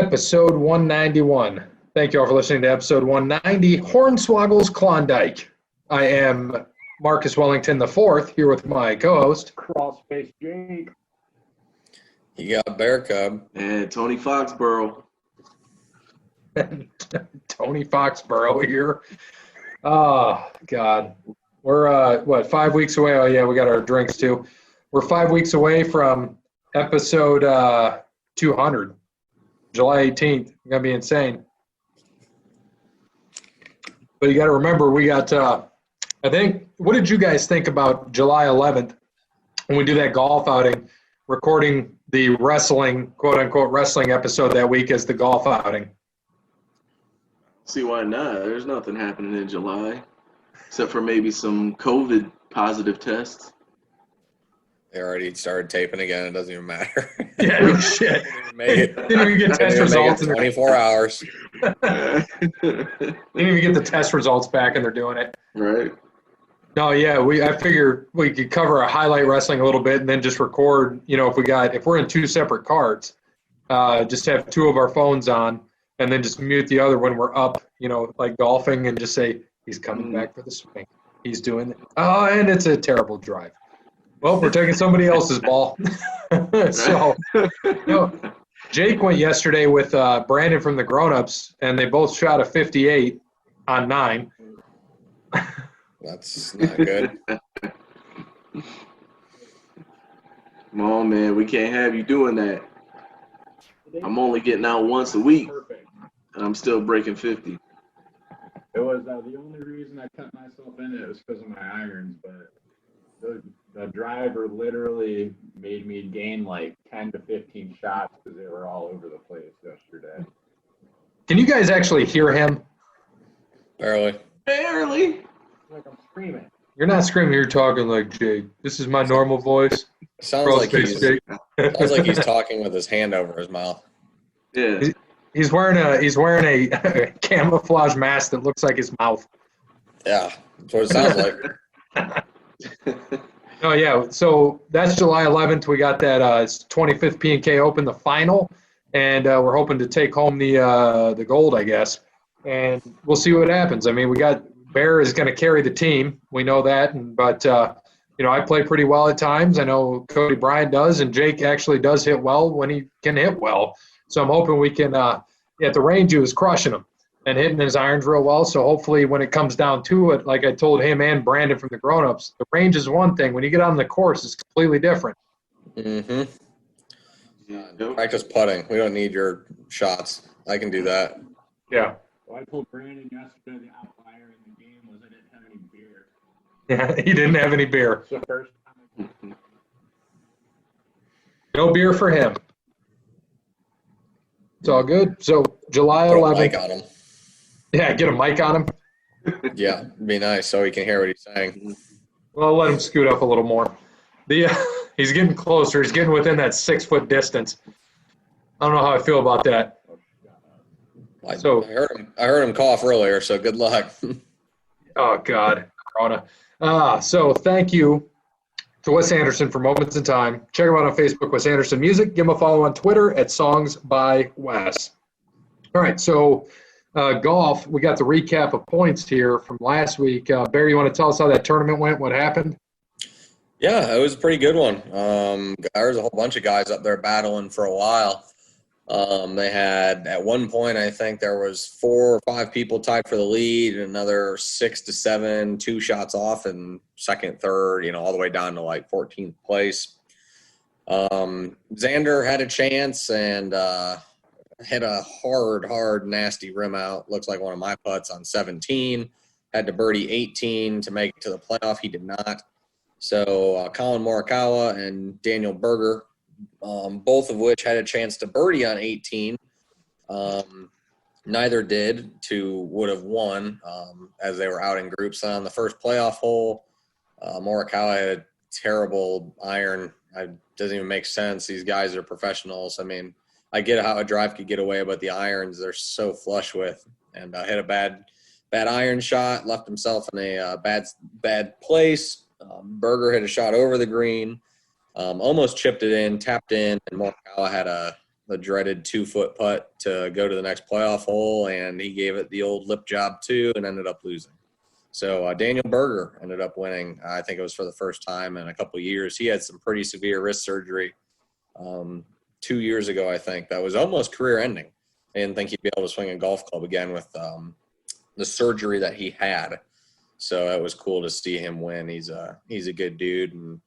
episode 191. Thank you all for listening to episode 190, Hornswoggle's Klondike. I am Marcus Wellington IV, here with my co-host. Crawlspace Jake. You got Bear Cub. And Tony Foxborough. Tony Foxborough here. Oh, God. We're, 5 weeks away? Oh, yeah, we got our drinks, too. We're 5 weeks away from episode 200. July 18th. It's going to be insane. But you got to remember, we got, I think, what did you guys think about July 11th when we do that golf outing, recording the wrestling, quote-unquote, wrestling episode that week as the golf outing? See, why not? There's nothing happening in July, except for maybe some COVID positive tests. They already started taping again. It doesn't even matter. Yeah, no shit. Didn't even get test results. 24 hours. Didn't even get the test results back, and they're doing it. Right. No, yeah, I figured we could cover a highlight wrestling a little bit and then just record, if we're in two separate cards, just have two of our phones on and then just mute the other when we're up, like golfing, and just say, he's coming back for the swing. He's doing it. Oh, and it's a terrible drive. Well, we're taking somebody else's ball. So, Jake went yesterday with Brandon from the Grown-Ups, and they both shot a 58 on 9. That's not good. Come on, man. We can't have you doing that. I'm only getting out once a week, and I'm still breaking 50. It was the only reason I cut myself in it was because of my irons, but the driver literally made me gain like 10 to 15 shots because they were all over the place yesterday. Can you guys actually hear him? Barely. Like I'm screaming. You're not screaming. You're talking like Jake. This is my normal voice. Sounds like he's talking with his hand over his mouth. Yeah. He's wearing a camouflage mask that looks like his mouth. Yeah, that's what it sounds like. Oh yeah. So that's July 11th. We got that 25th P&K Open, the final, and we're hoping to take home the gold, I guess. And we'll see what happens. I mean, we got Bear is going to carry the team. We know that, but I play pretty well at times. I know Cody Bryant does, and Jake actually does hit well when he can hit well. So I'm hoping we can. At the range, he was crushing them and hitting his irons real well. So hopefully, when it comes down to it, like I told him and Brandon from the Grown-Ups, the range is one thing. When you get on the course, it's completely different. Mm-hmm. Practice putting. We don't need your shots. I can do that. Yeah. Well, I told Brandon yesterday the outlier in the game was I didn't have any beer. Yeah, he didn't have any beer. It's the first time. No beer for him. It's all good. So July 11th. Put a mic on him. Yeah, get a mic on him. Yeah, it'd be nice so he can hear what he's saying. Well, I'll let him scoot up a little more. He's getting closer. He's getting within that 6-foot distance. I don't know how I feel about that. I heard him cough earlier, so good luck. Oh, God. Corona. So thank you to Wes Anderson for Moments in Time. Check him out on Facebook, Wes Anderson Music. Give him a follow on Twitter at Songs by Wes. All right, so golf, we got the recap of points here from last week. Barry, you want to tell us how that tournament went, what happened? Yeah, it was a pretty good one. There was a whole bunch of guys up there battling for a while. They had, at one point, I think there was 4 or 5 people tied for the lead, and another 6 to 7, 2 shots off, and second, third, all the way down to like 14th place. Xander had a chance and hit a hard, nasty rim out. Looks like one of my putts on 17. Had to birdie 18 to make it to the playoff. He did not. So Colin Morikawa and Daniel Berger, both of which had a chance to birdie on 18. Neither did. 2 would have won as they were out in groups. On the first playoff hole, Morikawa had a terrible iron. It doesn't even make sense. These guys are professionals. I mean, I get how a drive could get away, but the irons they're so flush with. And hit a bad iron shot, left himself in a bad place. Berger hit a shot over the green. Almost chipped it in, tapped in, and Morikawa had a the dreaded 2-foot putt to go to the next playoff hole, and he gave it the old lip job too and ended up losing. So Daniel Berger ended up winning. I think it was for the first time in a couple of years. He had some pretty severe wrist surgery 2 years ago, I think. That was almost career-ending. I didn't think he'd be able to swing a golf club again with the surgery that he had. So it was cool to see him win. He's a good dude, and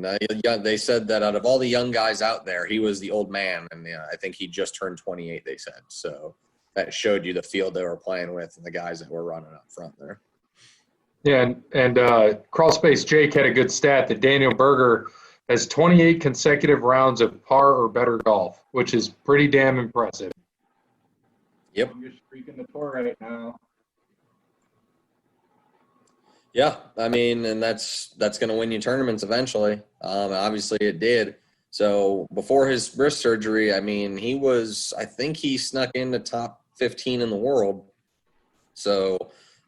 they said that out of all the young guys out there, he was the old man, and I think he just turned 28. They said so. That showed you the field they were playing with and the guys that were running up front there. Yeah, and Crawl Space Jake had a good stat that Daniel Berger has 28 consecutive rounds of par or better golf, which is pretty damn impressive. Yep. You're streaking the tour right now. Yeah, I mean, and that's going to win you tournaments eventually. Obviously, it did. So before his wrist surgery, I mean, I think he snuck into top 15 in the world. So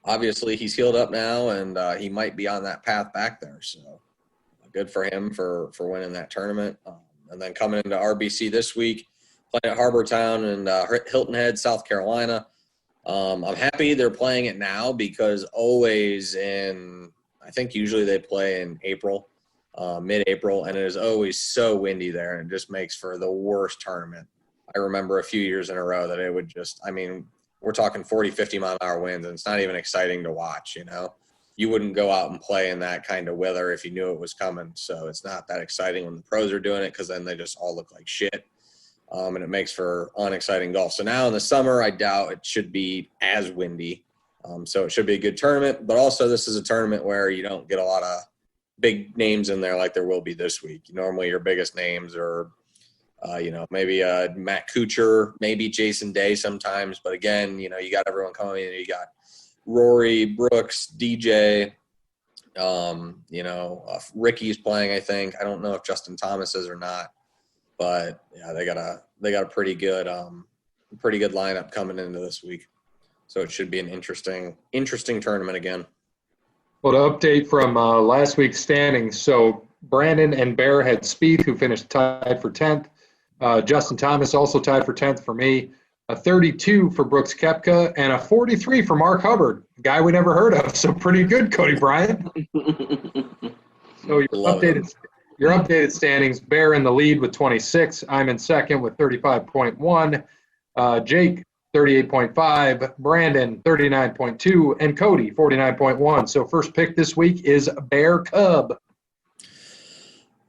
obviously, he's healed up now, and he might be on that path back there. So good for him for winning that tournament. And then coming into RBC this week, playing at Harbor Town and Hilton Head, South Carolina. I'm happy they're playing it now because always I think usually they play in April, mid-April, and it is always so windy there, and it just makes for the worst tournament. I remember a few years in a row that it would we're talking 40, 50-mile-an-hour winds, and it's not even exciting to watch, You wouldn't go out and play in that kind of weather if you knew it was coming, so it's not that exciting when the pros are doing it because then they just all look like shit. And it makes for unexciting golf. So now in the summer, I doubt it should be as windy. So it should be a good tournament. But also this is a tournament where you don't get a lot of big names in there like there will be this week. Normally your biggest names are, maybe Matt Kuchar, maybe Jason Day sometimes. But again, you got everyone coming in. You got Rory, Brooks, DJ, Ricky's playing, I think. I don't know if Justin Thomas is or not. But yeah, they got a pretty good lineup coming into this week, so it should be an interesting tournament again. Well, to update from last week's standings, so Brandon and Bear had Spieth, who finished tied for 10th. Justin Thomas also tied for 10th for me. A 32 for Brooks Koepka, and a 43 for Mark Hubbard, a guy we never heard of. So pretty good, Cody Bryant. So your updated standings, Bear in the lead with 26. I'm in second with 35.1. Jake, 38.5. Brandon, 39.2. And Cody, 49.1. So first pick this week is Bear Cub.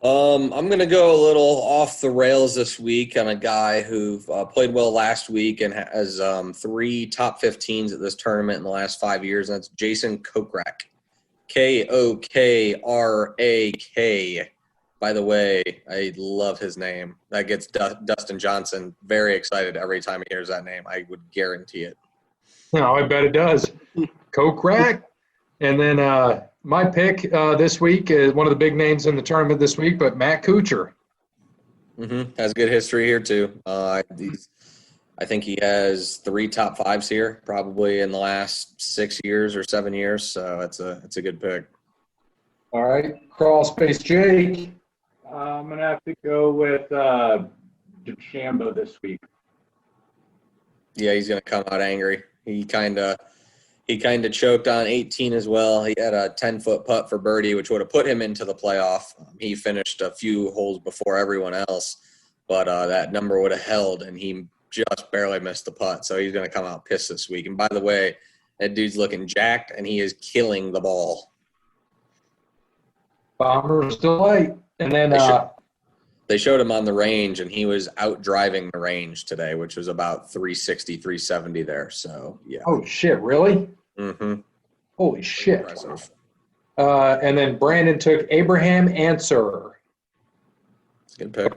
I'm going to go a little off the rails this week on a guy who played well last week and has 3 top 15s at this tournament in the last 5 years, and that's Jason Kokrak. Kokrak. By the way, I love his name. That gets Dustin Johnson very excited every time he hears that name. I would guarantee it. No, I bet it does. Kokrak. And then my pick this week is one of the big names in the tournament this week, but Matt Kuchar. Has good history here too. I think he has 3 top 5s here, probably in the last 6 years or 7 years. So it's a good pick. All right, Crawl Space Jake. I'm going to have to go with DeChambeau this week. Yeah, he's going to come out angry. He kind of choked on 18 as well. He had a 10-foot putt for birdie, which would have put him into the playoff. He finished a few holes before everyone else, but that number would have held, and he just barely missed the putt. So he's going to come out pissed this week. And by the way, that dude's looking jacked, and he is killing the ball. Bomber's delight. And then they showed him on the range, and he was out driving the range today, which was about 360, 370 there. So, yeah. Oh, shit, really? Mm-hmm. Holy shit. Impressive. And then Brandon took Abraham Answer. It's a good pick.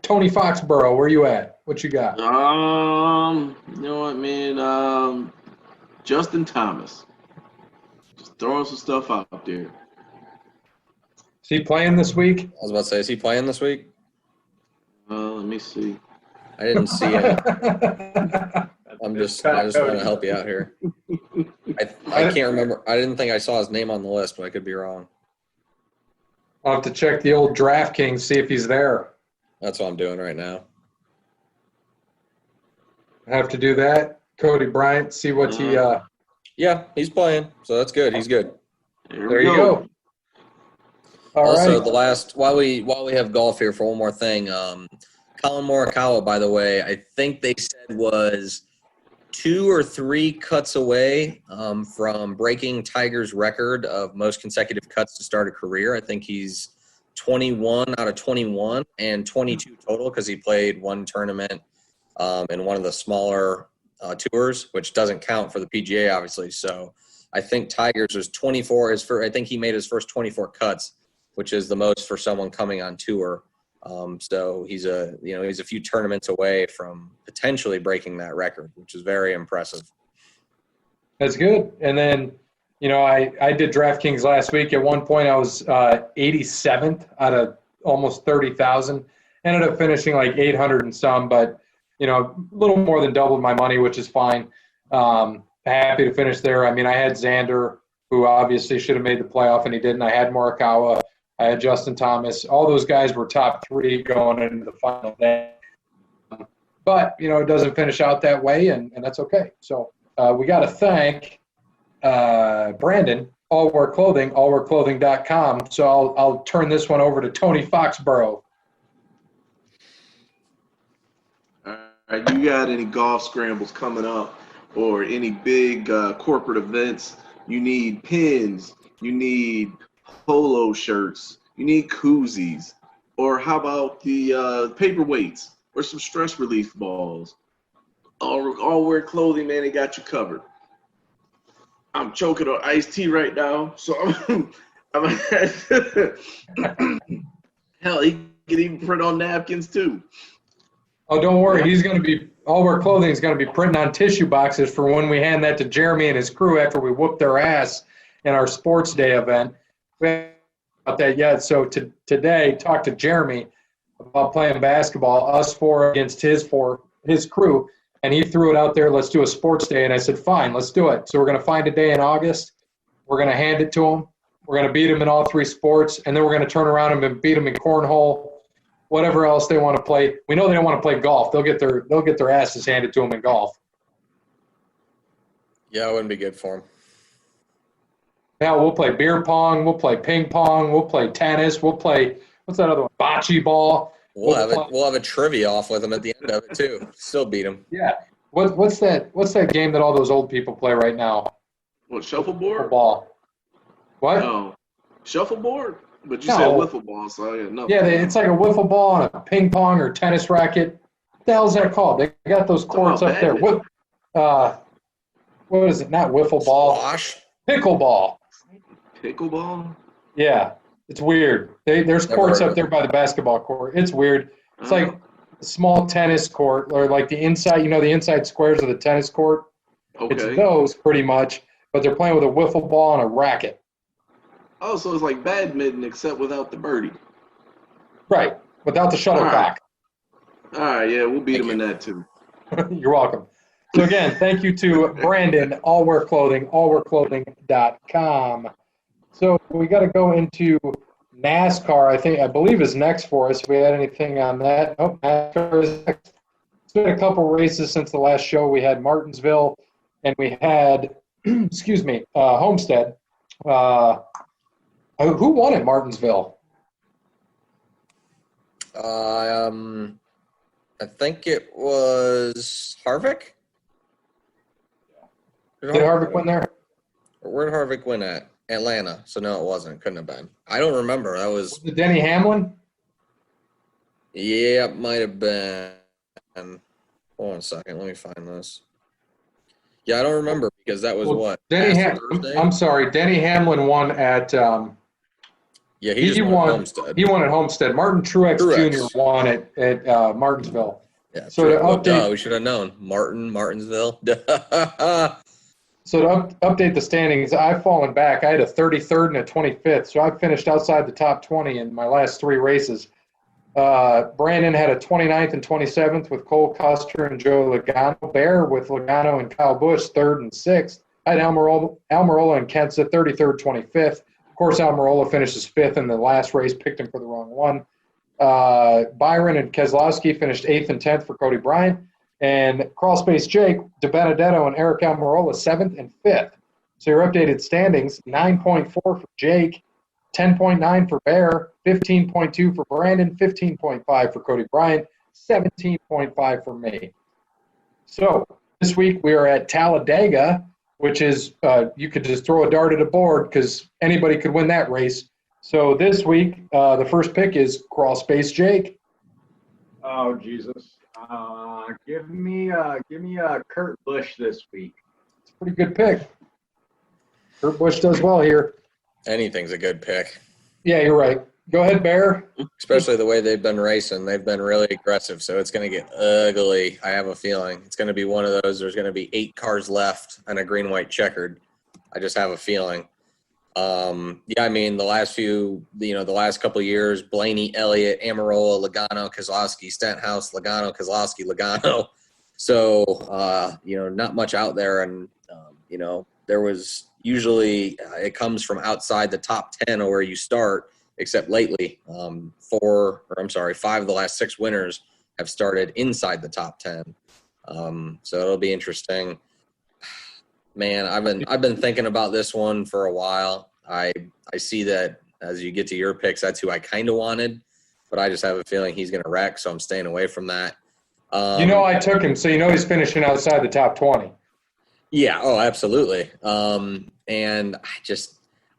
Tony Foxborough, where you at? What you got? You know what, man? Justin Thomas. Just throwing some stuff out there. Is he playing this week? I was about to say, is he playing this week? Let me see. I didn't see it. I just want to help you out here. I can't remember. I didn't think I saw his name on the list, but I could be wrong. I'll have to check the old DraftKings, see if he's there. That's what I'm doing right now. have to do that. Cody Bryant, see what he Yeah, he's playing, so that's good. He's good. There you go. All also, right. the last while we have golf here for one more thing, Colin Morikawa, by the way, I think they said was 2 or 3 cuts away from breaking Tiger's record of most consecutive cuts to start a career. I think he's 21 out of 21 and 22 total because he played one tournament in one of the smaller tours, which doesn't count for the PGA, obviously. So I think Tiger's was 24. I think he made his first 24 cuts, which is the most for someone coming on tour. So he's a few tournaments away from potentially breaking that record, which is very impressive. That's good. And then, I did DraftKings last week. At one point, I was 87th out of almost 30,000. Ended up finishing like 800 and some, but a little more than doubled my money, which is fine. Happy to finish there. I mean, I had Xander, who obviously should have made the playoff, and he didn't. I had Morikawa. I had Justin Thomas. All those guys were top 3 going into the final day. But, it doesn't finish out that way, and that's okay. So we got to thank Brandon, All Wear Clothing, allwearclothing.com. So I'll turn this one over to Tony Foxborough. All right, you got any golf scrambles coming up or any big corporate events? You need pins. You need polo shirts, you need koozies, or how about the paperweights or some stress relief balls? All Wear Clothing, man, they got you covered. I'm choking on iced tea right now, so I'm hell, he can even print on napkins too. Oh, don't worry, All Wear Clothing is going to be printing on tissue boxes for when we hand that to Jeremy and his crew after we whoop their ass in our sports day event. We haven't about that yet. So today, talk to Jeremy about playing basketball, us 4 against his crew, and he threw it out there, let's do a sports day. And I said, fine, let's do it. So we're going to find a day in August. We're going to hand it to him. We're going to beat him in all 3 sports, and then we're going to turn around and beat him in cornhole, whatever else they want to play. We know they don't want to play golf. They'll get their asses handed to them in golf. Yeah, it wouldn't be good for him. Now we'll play beer pong, we'll play ping pong, we'll play tennis, we'll play what's that other one? Bocce ball. We'll have a trivia off with him at the end of it too. Still beat him. Yeah. What's that game that all those old people play right now? What, shuffleboard? Ball. What? No. Shuffleboard? But you No. said wiffle ball, so I got nothing. Yeah, it's like a wiffle ball and a ping pong or tennis racket. What the hell is that called? They got those courts up there. What is it? Not wiffle ball. Squash? Pickleball. Pickleball? Yeah, it's weird. There's courts up there by the basketball court. It's weird. It's like a small tennis court, or like the inside, the inside squares of the tennis court. Okay. It's those pretty much, but they're playing with a wiffle ball and a racket. Oh, so it's like badminton except without the birdie. Right, without the shuttlecock. All right, yeah, we'll beat them in that too. You're welcome. So again, thank you to Brandon, All Wear Clothing, allwearclothing.com. So we got to go into NASCAR, I believe is next for us. If we had anything on that. Oh, NASCAR is next. It's been a couple races since the last show. We had Martinsville and we had, Homestead. Who won at Martinsville? I think it was Harvick. Did Harvick win there? Where did Harvick win at? Atlanta. So no, it wasn't. Couldn't have been. I don't remember. That was it Denny Hamlin? Yeah, it might have been. Hold on a second. Let me find this. Yeah, I don't remember because that was what? I'm sorry. Denny Hamlin won at yeah, he won at Homestead. He won at Homestead. Martin Truex Jr. won at Martinsville. Yeah, so to update, we should have known. Martinsville. So to update the standings, I've fallen back. I had a 33rd and a 25th, so I finished outside the top 20 in my last 3 races. Brandon had a 29th and 27th with Cole Custer and Joe Logano. Bear with Logano and Kyle Busch, 3rd and 6th. I had Almirola and Kenseth, 33rd, 25th. Of course, Almirola finishes 5th in the last race, picked him for the wrong one. Byron and Keselowski finished 8th and 10th for Cody Bryant. And Crawl Space Jake, DiBenedetto, and Eric Almirola 7th and 5th. So your updated standings, 9.4 for Jake, 10.9 for Bear, 15.2 for Brandon, 15.5 for Cody Bryant, 17.5 for me. So this week we are at Talladega, which is you could just throw a dart at a board because anybody could win that race. So this week the first pick is Crawl Space Jake. Oh Jesus! Give me Kurt Busch this week. It's a pretty good pick. Kurt Busch does well here. Anything's a good pick. Yeah, you're right. Go ahead, Bear. Especially the way they've been racing. They've been really aggressive, so it's going to get ugly. I have a feeling. It's going to be one of those. There's going to be 8 cars left and a green-white checkered. I just have a feeling. Yeah, I mean, the last couple of years, Blaney, Elliott, Amarola, Logano, Kozlowski, Stenhouse, Logano, Kozlowski, Logano. So, not much out there. And, there was usually it comes from outside the top 10 or where you start, except lately 5 of the last 6 winners have started inside the top 10. So it'll be interesting. Man, I've been thinking about this one for a while. I see that as you get to your picks, that's who I kind of wanted, but I just have a feeling he's going to wreck, so I'm staying away from that. I took him, so he's finishing outside the top 20. Yeah, oh, absolutely. And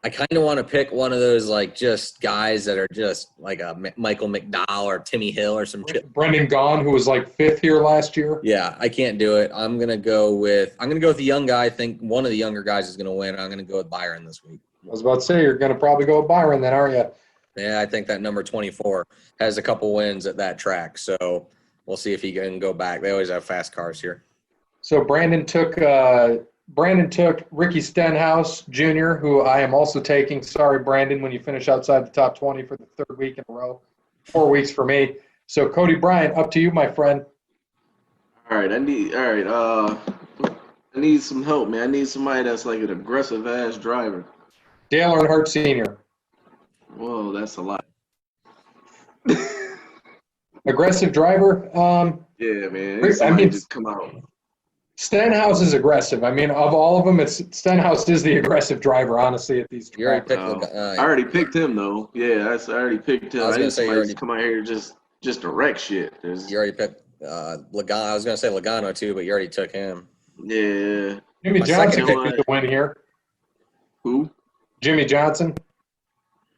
I kind of want to pick one of those, just guys that are just like a Michael McDowell or Timmy Hill or some shit. Brendan Gaughan, who was 5th here last year. Yeah, I can't do it. I'm gonna go with the young guy. I think one of the younger guys is gonna win. I'm gonna go with Byron this week. I was about to say you're gonna probably go with Byron then, aren't you? Yeah, I think that number 24 has a couple wins at that track, so we'll see if he can go back. They always have fast cars here. So Brandon took Ricky Stenhouse Jr., who I am also taking. Sorry, Brandon, when you finish outside the top 20 for the 3rd week in a row. 4 weeks for me. So Cody Bryant, up to you, my friend. All right, I need some help, man. I need somebody that's like an aggressive ass driver. Dale Earnhardt Sr. Whoa, that's a lot. Aggressive driver? Yeah, man. Somebody just come out. Stenhouse is aggressive. I mean, of all of them, Stenhouse is the aggressive driver, honestly, at these tracks. I already picked him, though. Yeah, I already picked him. I need somebody to come out here just to wreck shit. You already picked Logano. I was going to say Logano, too, but you already took him. Yeah. Jimmy Johnson could be the win here. Who? Jimmy Johnson.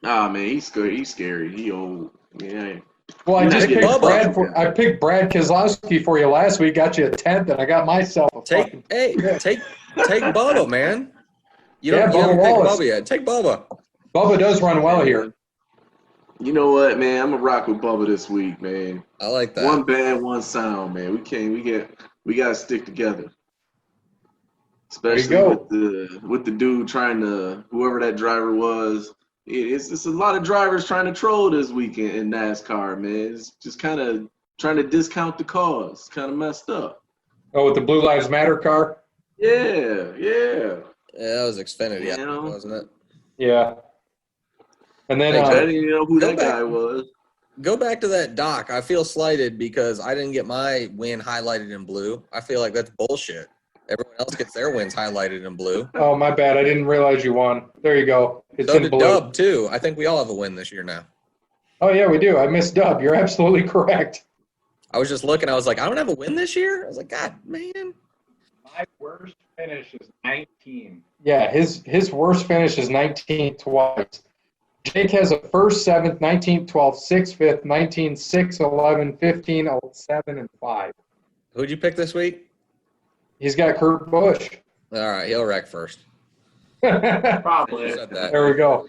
Ah, man, he's scary. He's scary. He old. Yeah. Well, I picked Brad Keselowski for you last week. Got you a 10th, and I got myself a take Bubba, man. You haven't Bubba picked Bubba yet. Take Bubba. Bubba does run well here. You know what, man? I'm gonna rock with Bubba this week, man. I like that. One band, one sound, man. We gotta stick together. Especially with the dude trying to, whoever that driver was. It's a lot of drivers trying to troll this weekend in NASCAR, man. It's just kind of trying to discount the cause. It's kind of messed up. Oh, with the Blue Lives Matter car? Yeah. Yeah, that was Xfinity, wasn't it? Yeah. And then I didn't even know who that guy was. Go back to that doc. I feel slighted because I didn't get my win highlighted in blue. I feel like that's bullshit. Everyone else gets their wins highlighted in blue. Oh, my bad. I didn't realize you won. There you go. It's so in did blue. Dub, too. I think we all have a win this year now. Oh, yeah, we do. I missed Dub. You're absolutely correct. I was just looking. I was like, I don't have a win this year? I was like, God, man. My worst finish is 19. Yeah, his worst finish is 19 twice. Jake has a 1st, 7th, 19th, 12th, 6th, 5th, 19th, 6th, 11th, 15, 7, and 5. Who'd you pick this week? He's got Kurt Busch. All right, he'll wreck first. Probably. There we go.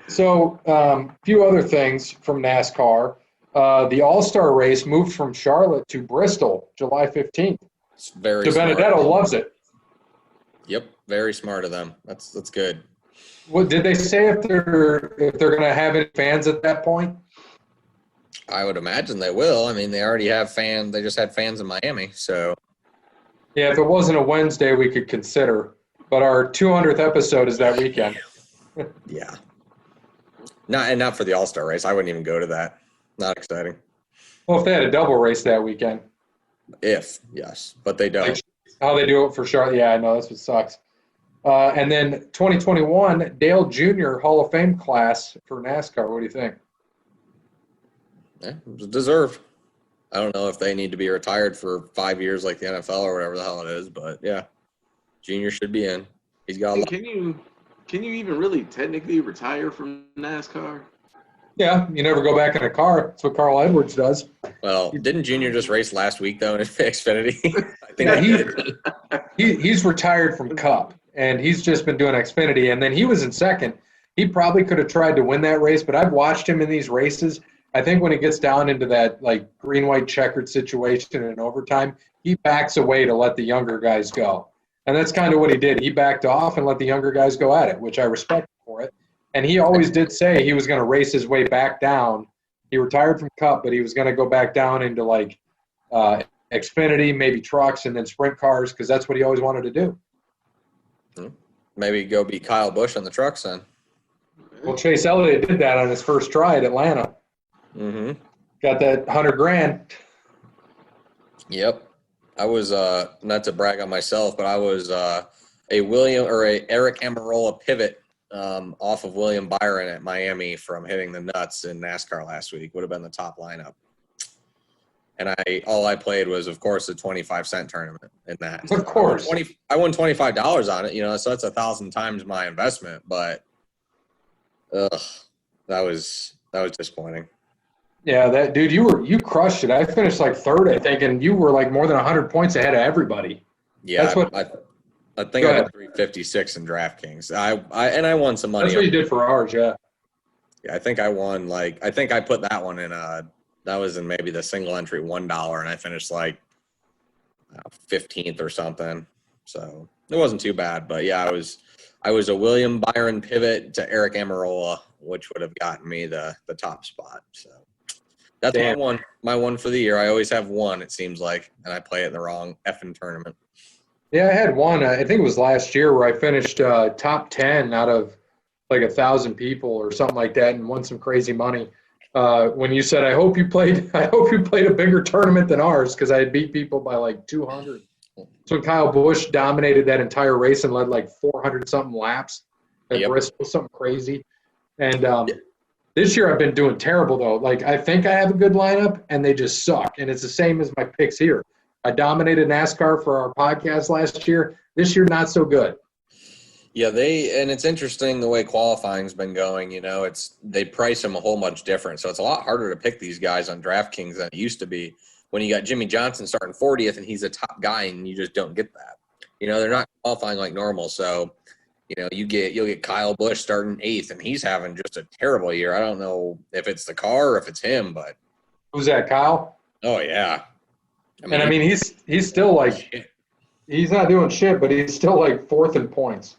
So a few other things from NASCAR. The All-Star race moved from Charlotte to Bristol, July 15th. It's very smart. DiBenedetto loves it. Yep, very smart of them. That's good. What did they say if they're going to have any fans at that point? I would imagine they will. I mean, they already have fans. They just had fans in Miami, so. Yeah, if it wasn't a Wednesday, we could consider. But our 200th episode is that weekend. Yeah. Not for the All-Star race. I wouldn't even go to that. Not exciting. Well, if they had a double race that weekend. Yes, but they don't. Like how they do it for Charlotte. Yeah, I know. That's what sucks. And then 2021, Dale Jr. Hall of Fame class for NASCAR. What do you think? Yeah, it was deserved. I don't know if they need to be retired for 5 years like the NFL or whatever the hell it is, but yeah, Junior should be in. He's got a lot. Can you even really technically retire from NASCAR? Yeah, you never go back in a car. That's what Carl Edwards does. Well, didn't Junior just race last week though in Xfinity? I think he's retired from Cup, and he's just been doing Xfinity. And then he was in second. He probably could have tried to win that race, but I've watched him in these races. I think when it gets down into that like green-white checkered situation in overtime, he backs away to let the younger guys go. And that's kind of what he did. He backed off and let the younger guys go at it, which I respect for it. And he always did say he was going to race his way back down. He retired from Cup, but he was going to go back down into like Xfinity, maybe trucks, and then sprint cars because that's what he always wanted to do. Maybe go beat Kyle Busch on the trucks then. Well, Chase Elliott did that on his first try at Atlanta. Mm-hmm. Got that $100,000. Yep. I was not to brag on myself, but I was a Eric Amarola pivot off of William Byron at Miami from hitting the nuts in NASCAR last week. Would have been the top lineup. And all I played was, of course, a 25-cent tournament in that. Of course. I won $25 on it, so that's 1,000 times my investment. But that was disappointing. Yeah, that dude, you crushed it. I finished like third, I think, and you were like more than 100 points ahead of everybody. Yeah, that's what I think. I had 356 in DraftKings. I won some money. That's what you did for ours, yeah. Yeah, I think I won I think I put that one in that was in maybe the single entry $1, and I finished like 15th or something. So it wasn't too bad, but yeah, I was a William Byron pivot to Eric Amarola, which would have gotten me the top spot. So that's my one for the year. I always have one, it seems like, and I play it in the wrong effing tournament. Yeah, I had one. I think it was last year where I finished top 10 out of like 1,000 people or something like that, and won some crazy money. When you said, I hope you played a bigger tournament than ours, because I had beat people by like 200. So Kyle Busch dominated that entire race and led like 400 something laps at Bristol, something crazy. And this year I've been doing terrible though. Like I think I have a good lineup and they just suck. And it's the same as my picks here. I dominated NASCAR for our podcast last year. This year, not so good. Yeah, and it's interesting the way qualifying's been going. They price them a whole bunch different, so it's a lot harder to pick these guys on DraftKings than it used to be. When you got Jimmy Johnson starting 40th and he's a top guy, and you just don't get that. They're not qualifying like normal, so you'll get Kyle Busch starting 8th, and he's having just a terrible year. I don't know if it's the car or if it's him, but who's that, Kyle? Oh yeah, he's still like he's not doing shit, but he's still like 4th in points.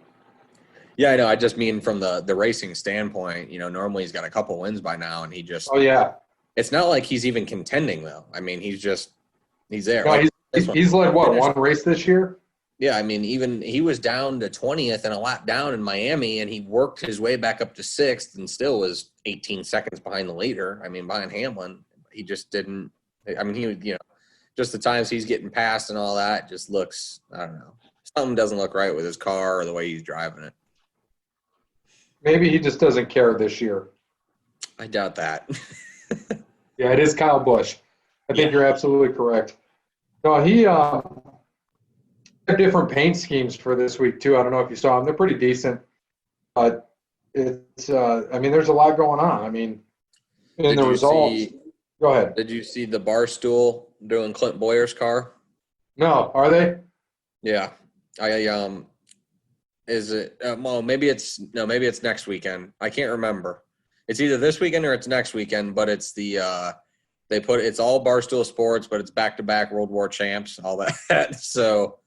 Yeah, I know. I just mean from the racing standpoint, normally he's got a couple wins by now, and he just – oh, yeah. It's not like he's even contending, though. I mean, he's there. No, he's led, one race this year? Yeah, even he was down to 20th and a lap down in Miami, and he worked his way back up to 6th and still was 18 seconds behind the leader. Behind Hamlin. He just didn't – he just the times he's getting past and all that just looks – I don't know. Something doesn't look right with his car or the way he's driving it. Maybe he just doesn't care this year. I doubt that. Yeah, it is Kyle Busch. I think you're absolutely correct. No, he had different paint schemes for this week, too. I don't know if you saw them. They're pretty decent. But it's, there's a lot going on. In the results. Go ahead. Did you see the Barstool doing Clint Boyer's car? No. Are they? Yeah. Is it? Maybe it's next weekend. I can't remember. It's either this weekend or it's next weekend. But it's it's all Barstool Sports, but it's back-to-back World War champs, all that. So,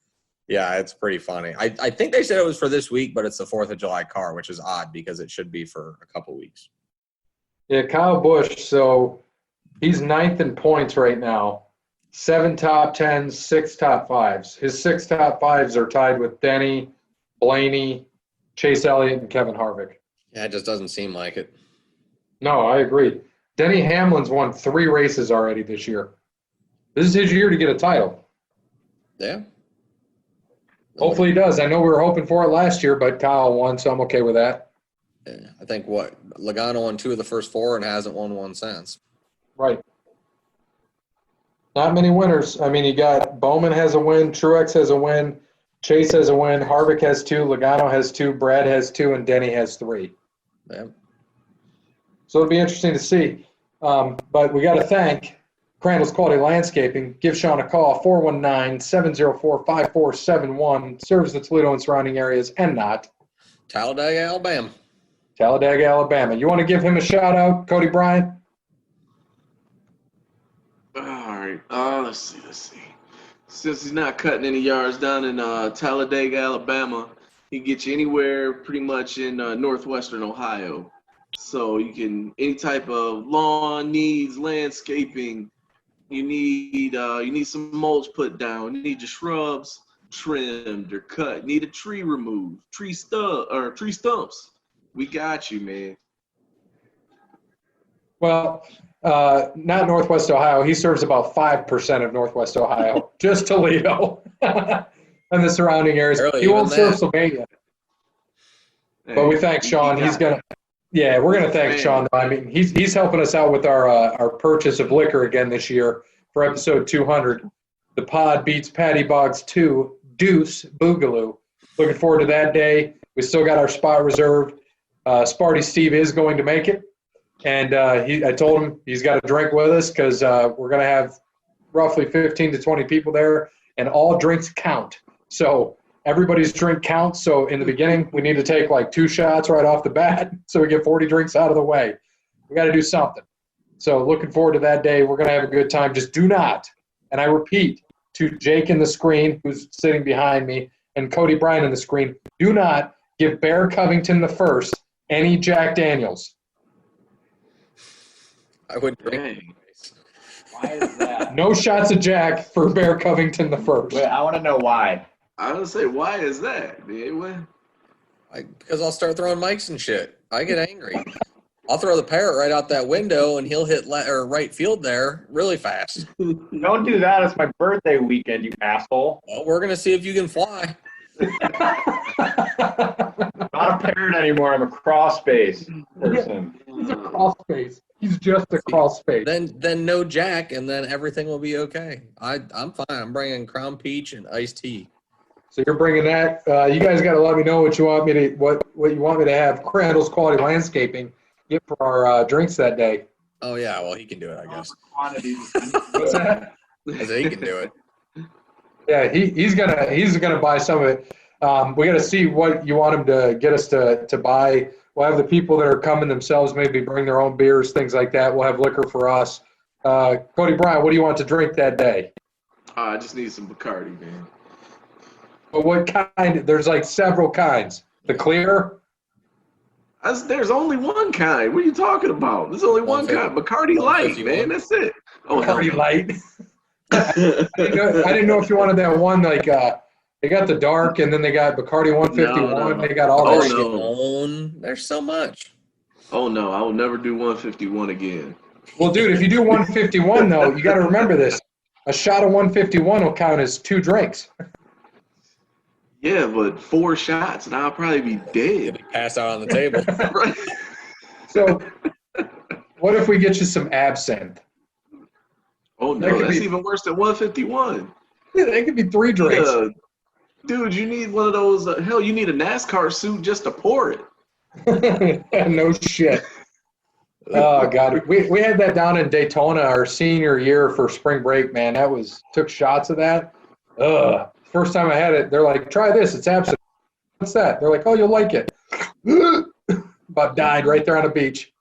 yeah, it's pretty funny. I think they said it was for this week, but it's the 4th of July car, which is odd because it should be for a couple weeks. Yeah, Kyle Busch. So he's 9th in points right now. 7 top 10s, 6 top 5s. His 6 top 5s are tied with Denny, Blaney, Chase Elliott, and Kevin Harvick. Yeah, it just doesn't seem like it. No, I agree. Denny Hamlin's won 3 races already this year. This is his year to get a title. Yeah. Hopefully he does. I know we were hoping for it last year, but Kyle won, so I'm okay with that. Yeah. I think Logano won 2 of the first 4 and hasn't won one since. Right. Not many winners. I mean, you got Bowman has a win, Truex has a win, Chase has a win, Harvick has 2, Logano has 2, Brad has 2, and Denny has 3. Yeah. So it'll be interesting to see. But we got to thank Crandall's Quality Landscaping. Give Sean a call, 419-704-5471. Serves the Toledo and surrounding areas and not. Talladega, Alabama. Talladega, Alabama. You want to give him a shout-out, Cody Bryant? All right. Let's see. Since he's not cutting any yards down in Talladega, Alabama, he can get you anywhere pretty much in northwestern Ohio. So you can, any type of lawn needs, landscaping, you need some mulch put down, you need your shrubs trimmed or cut, need a tree removed, tree stumps. We got you, man. Well, not Northwest Ohio. He serves about 5% of Northwest Ohio, just Toledo and the surrounding areas. Barely He won't even serve that. Sylvania. But we thank Sean. He's going to – yeah, we're going to thank Sean. I mean, he's helping us out with our purchase of liquor again this year for episode 200. The pod beats Patty Boggs 2, Deuce Boogaloo. Looking forward to that day. We still got our spot reserved. Sparty Steve is going to make it. And I told him he's got to drink with us because we're going to have roughly 15 to 20 people there, and all drinks count. So everybody's drink counts. So in the beginning, we need to take like 2 shots right off the bat so we get 40 drinks out of the way. We got to do something. So looking forward to that day. We're going to have a good time. Just do not, and I repeat to Jake in the screen who's sitting behind me and Cody Bryan in the screen, do not give Bear Covington the first any Jack Daniels. I would drink. Why is that? No shots of Jack for Bear Covington the first. Wait, I want to know why. I would say, why is that? Because I'll start throwing mics and shit. I get angry. I'll throw the parrot right out that window, and he'll hit right field there really fast. Don't do that. It's my birthday weekend, you asshole. Well, we're going to see if you can fly. Not a parrot anymore. I'm a cross space person. He's a crawl space. He's just a crawl space. Then no Jack, and then everything will be okay. I'm fine. I'm bringing Crown Peach and iced tea. So you're bringing that. You guys got to let me know what you want me to have. Crandall's Quality Landscaping get for our drinks that day. Oh yeah, well he can do it, I guess. What's that? I said he can do it. Yeah, he's gonna buy some of it. We got to see what you want him to get us to buy. We'll have the people that are coming themselves maybe bring their own beers, things like that. We'll have liquor for us. Cody Bryant, what do you want to drink that day? I just need some Bacardi, man. But what kind? There's like several kinds. The clear? There's only one kind. What are you talking about? There's only one kind. Bacardi Light, man. That's it. Oh, Bacardi Light. I didn't know if you wanted that one like they got the dark and then they got Bacardi 151. No. They got all that shit. No. There's so much. Oh no, I will never do 151 again. Well, dude, if you do 151 though, you got to remember this. A shot of 151 will count as 2 drinks. Yeah, but 4 shots and I'll probably be dead. Pass out on the table. Right. So, what if we get you some absinthe? Oh no, that's even worse than 151. Yeah, that could be 3 drinks. Yeah. Dude, you need one of those. Hell, you need a NASCAR suit just to pour it. No shit. Oh God, we had that down in Daytona our senior year for spring break. Man, took shots of that. First time I had it, they're like, "Try this. It's absinthe." What's that? They're like, "Oh, you'll like it." About died right there on the beach.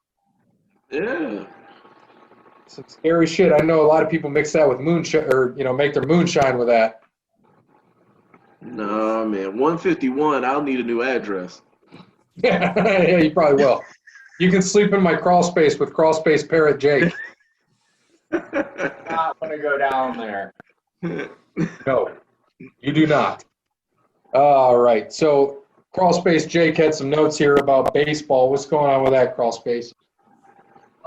Yeah. Some scary shit. I know a lot of people mix that with moonshine, or make their moonshine with that. No, man. 151. I'll need a new address. Yeah, you probably will. You can sleep in my crawl space with crawl space parrot Jake. Not gonna go down there. No, you do not. All right. So crawl space Jake had some notes here about baseball. What's going on with that, crawl space?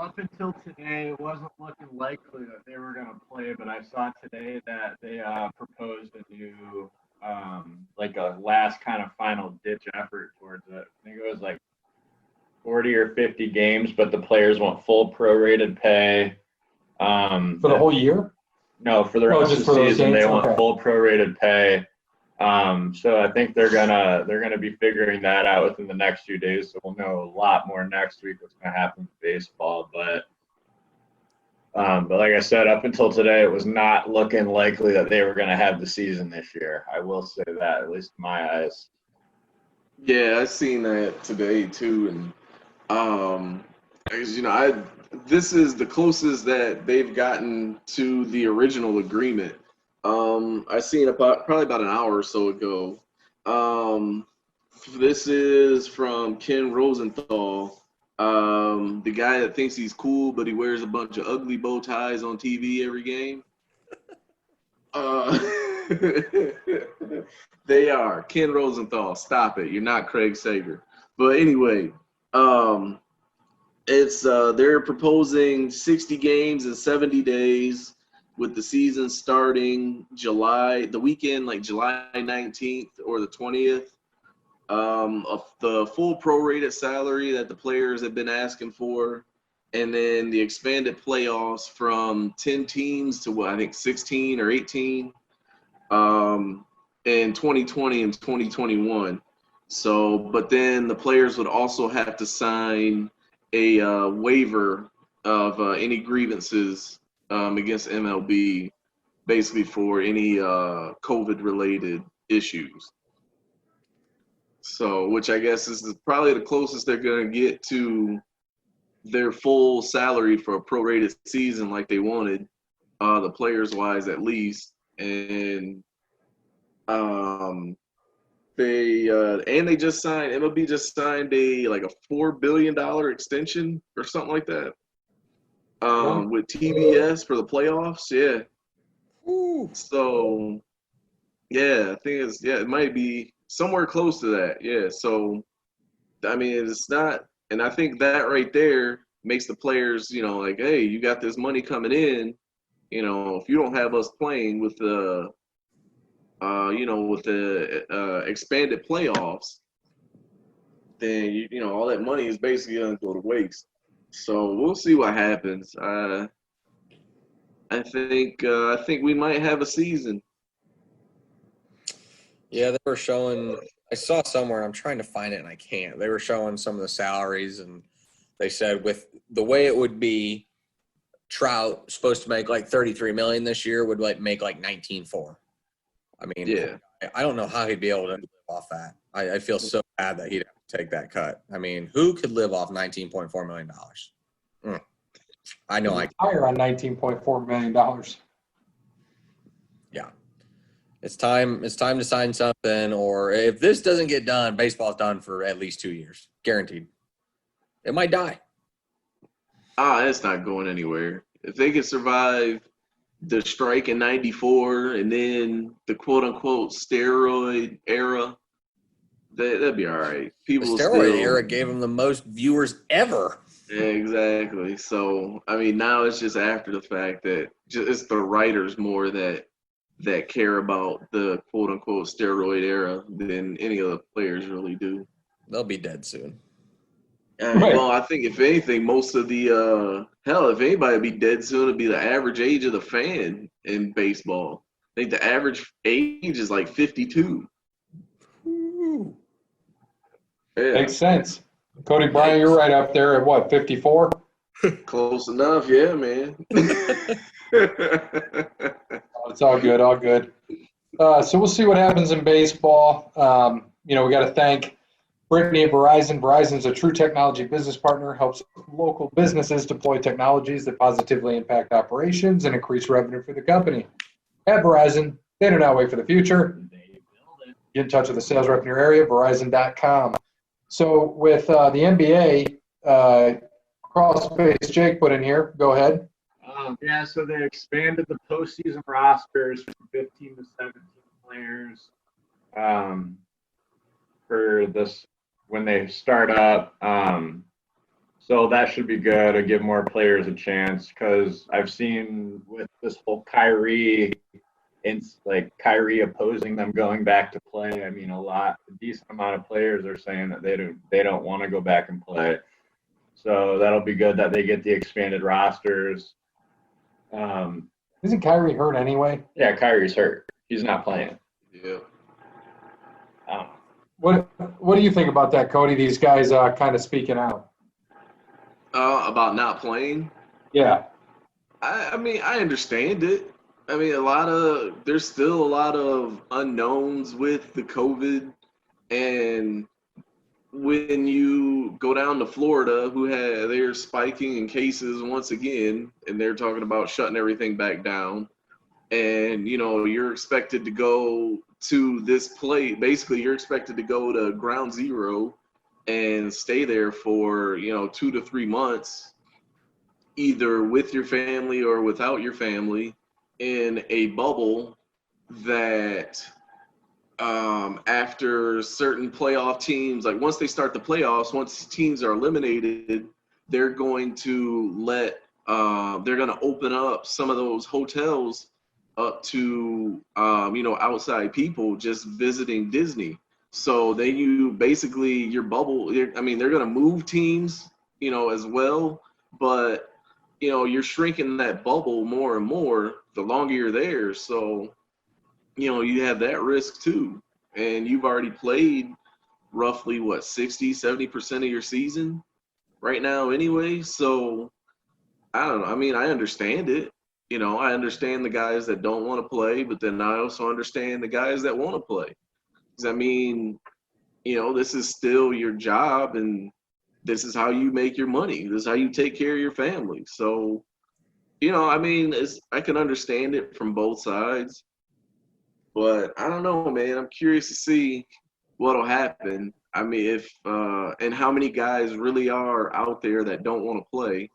up until today, it wasn't looking likely that they were going to play, but I saw today that they proposed a new, like a last kind of final ditch effort towards it. I think it was like 40 or 50 games, but the players want full prorated pay. For the whole year? No, for the rest just of for the those season, games? they want Okay. full prorated pay. So I think they're gonna be figuring that out within the next few days. So we'll know a lot more next week what's gonna happen with baseball. But like I said, up until today, it was not looking likely that they were gonna have the season this year. I will say that, at least in my eyes. Yeah, I seen that today too, and as you know, this is the closest that they've gotten to the original agreement. I seen probably about an hour or so ago. This is from Ken Rosenthal, the guy that thinks he's cool, but he wears a bunch of ugly bow ties on TV every game. They are Ken Rosenthal. Stop it! You're not Craig Sager. But anyway, it's they're proposing 60 games in 70 days, with the season starting the weekend like July 19th or the 20th. Of the full prorated salary that the players have been asking for, and then the expanded playoffs from 10 teams to I think 16 or 18 in 2020 and 2021. So, but then the players would also have to sign a waiver of any grievances against MLB, basically for any COVID-related issues. So, which I guess is probably the closest they're going to get to their full salary for a prorated season like they wanted, the players-wise at least. And they just signed, MLB just signed a $4 billion extension or something like that with TBS for the playoffs. Yeah. Ooh. So, yeah, I think it might be somewhere close to that. Yeah. So, I mean, it's not, and I think that right there makes the players, like, hey, you got this money coming in, if you don't have us playing with the expanded playoffs, then all that money is basically gonna go to waste. So we'll see what happens. I think we might have a season. Yeah, they were showing. I saw somewhere. I'm trying to find it and I can't. They were showing some of the salaries, and they said with the way it would be, Trout supposed to make like $33 million this year would make like 19.4. I mean, Yeah. I don't know how he'd be able to live off that. I feel so bad that he'd have to take that cut. I mean, who could live off $19.4 million? I know I higher on $19.4 million. Yeah. It's time to sign something, or if this doesn't get done, baseball's done for at least 2 years. Guaranteed. It might die. It's not going anywhere. If they can survive the strike in '94 and then the quote unquote steroid era, that'd be all right. People The steroid era gave them the most viewers ever. Yeah, exactly. So, I mean, now it's just after the fact that it's the writers more that care about the quote unquote steroid era than any of the players really do. They'll be dead soon. Right. Well, I think if anything, most of the if anybody would be dead soon, it'd be the average age of the fan in baseball. I think the average age is like 52. Ooh. Yeah. Makes sense. Cody Bryant, you're right up there at what, 54? Close enough, yeah, man. It's all good, all good. So we'll see what happens in baseball. We got to thank Brittney at Verizon. Verizon's a true technology business partner, helps local businesses deploy technologies that positively impact operations and increase revenue for the company. At Verizon, they do not wait for the future. Get in touch with a sales rep in your area, Verizon.com. So with the NBA, crawl space Jake put in here. Go ahead. Yeah, so they expanded the postseason rosters from 15 to 17 players for this when they start up. So that should be good to give more players a chance, because I've seen with this whole Kyrie, like Kyrie opposing them going back to play. I mean, a decent amount of players are saying that they don't want to go back and play. So that'll be good that they get the expanded rosters. Isn't Kyrie hurt anyway? Yeah, Kyrie's hurt. He's not playing. Yeah. What do you think about that, Cody? These guys kind of speaking out. About not playing. Yeah. I mean, I understand it. I mean, there's still a lot of unknowns with the COVID, and when you go down to Florida, they're spiking in cases once again, and they're talking about shutting everything back down, and you're expected to go to this place. Basically, you're expected to go to ground zero and stay there for 2 to 3 months, either with your family or without your family, in a bubble that after certain playoff teams, like once they start the playoffs, once teams are eliminated, they're going to open up some of those hotels up to outside people just visiting Disney. So basically your bubble, I mean, they're going to move teams, as well, but you're shrinking that bubble more and more the longer you're there. So, you have that risk too. And you've already played roughly 60-70% of your season right now anyway. So I don't know. I mean, I understand it. I understand the guys that don't want to play, but then I also understand the guys that want to play. Because I mean, this is still your job, and this is how you make your money. This is how you take care of your family. So, I mean, I can understand it from both sides. But I don't know, man. I'm curious to see what'll happen. I mean, and how many guys really are out there that don't want to play.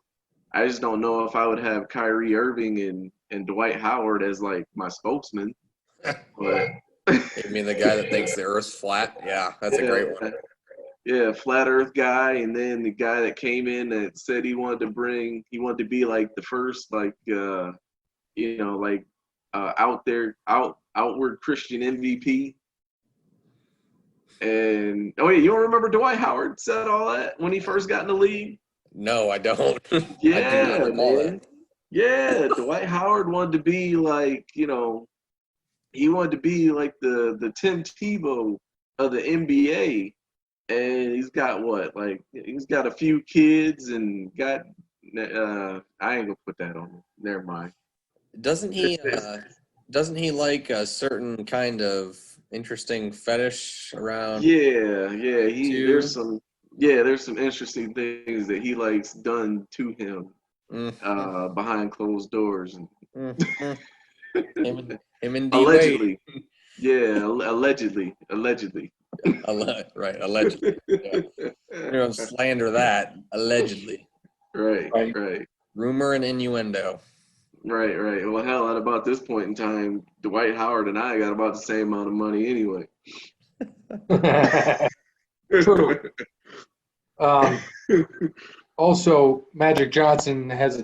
I just don't know if I would have Kyrie Irving and Dwight Howard as like my spokesman. But You mean the guy that thinks the Earth's flat? Yeah, that's a great one. Yeah, flat Earth guy, and then the guy that came in that said he wanted to be like the first, like outward Christian MVP. And you don't remember Dwight Howard said all that when he first got in the league? No, I don't. Yeah, I do not recall man. that. Yeah, Dwight Howard wanted to be like, he wanted to be like the Tim Tebow of the NBA. And he's got he's got a few kids and got I ain't gonna put that on him. Never mind. Doesn't he like a certain kind of interesting fetish around? Yeah. There's some interesting things that he likes done to him behind closed doors. And Him and D allegedly. Wade. Yeah, allegedly. Right, allegedly. Yeah. We don't slander that. Allegedly. Right. Rumor and innuendo. Right. Well, hell, at about this point in time, Dwight Howard and I got about the same amount of money anyway. True. Also, Magic Johnson has a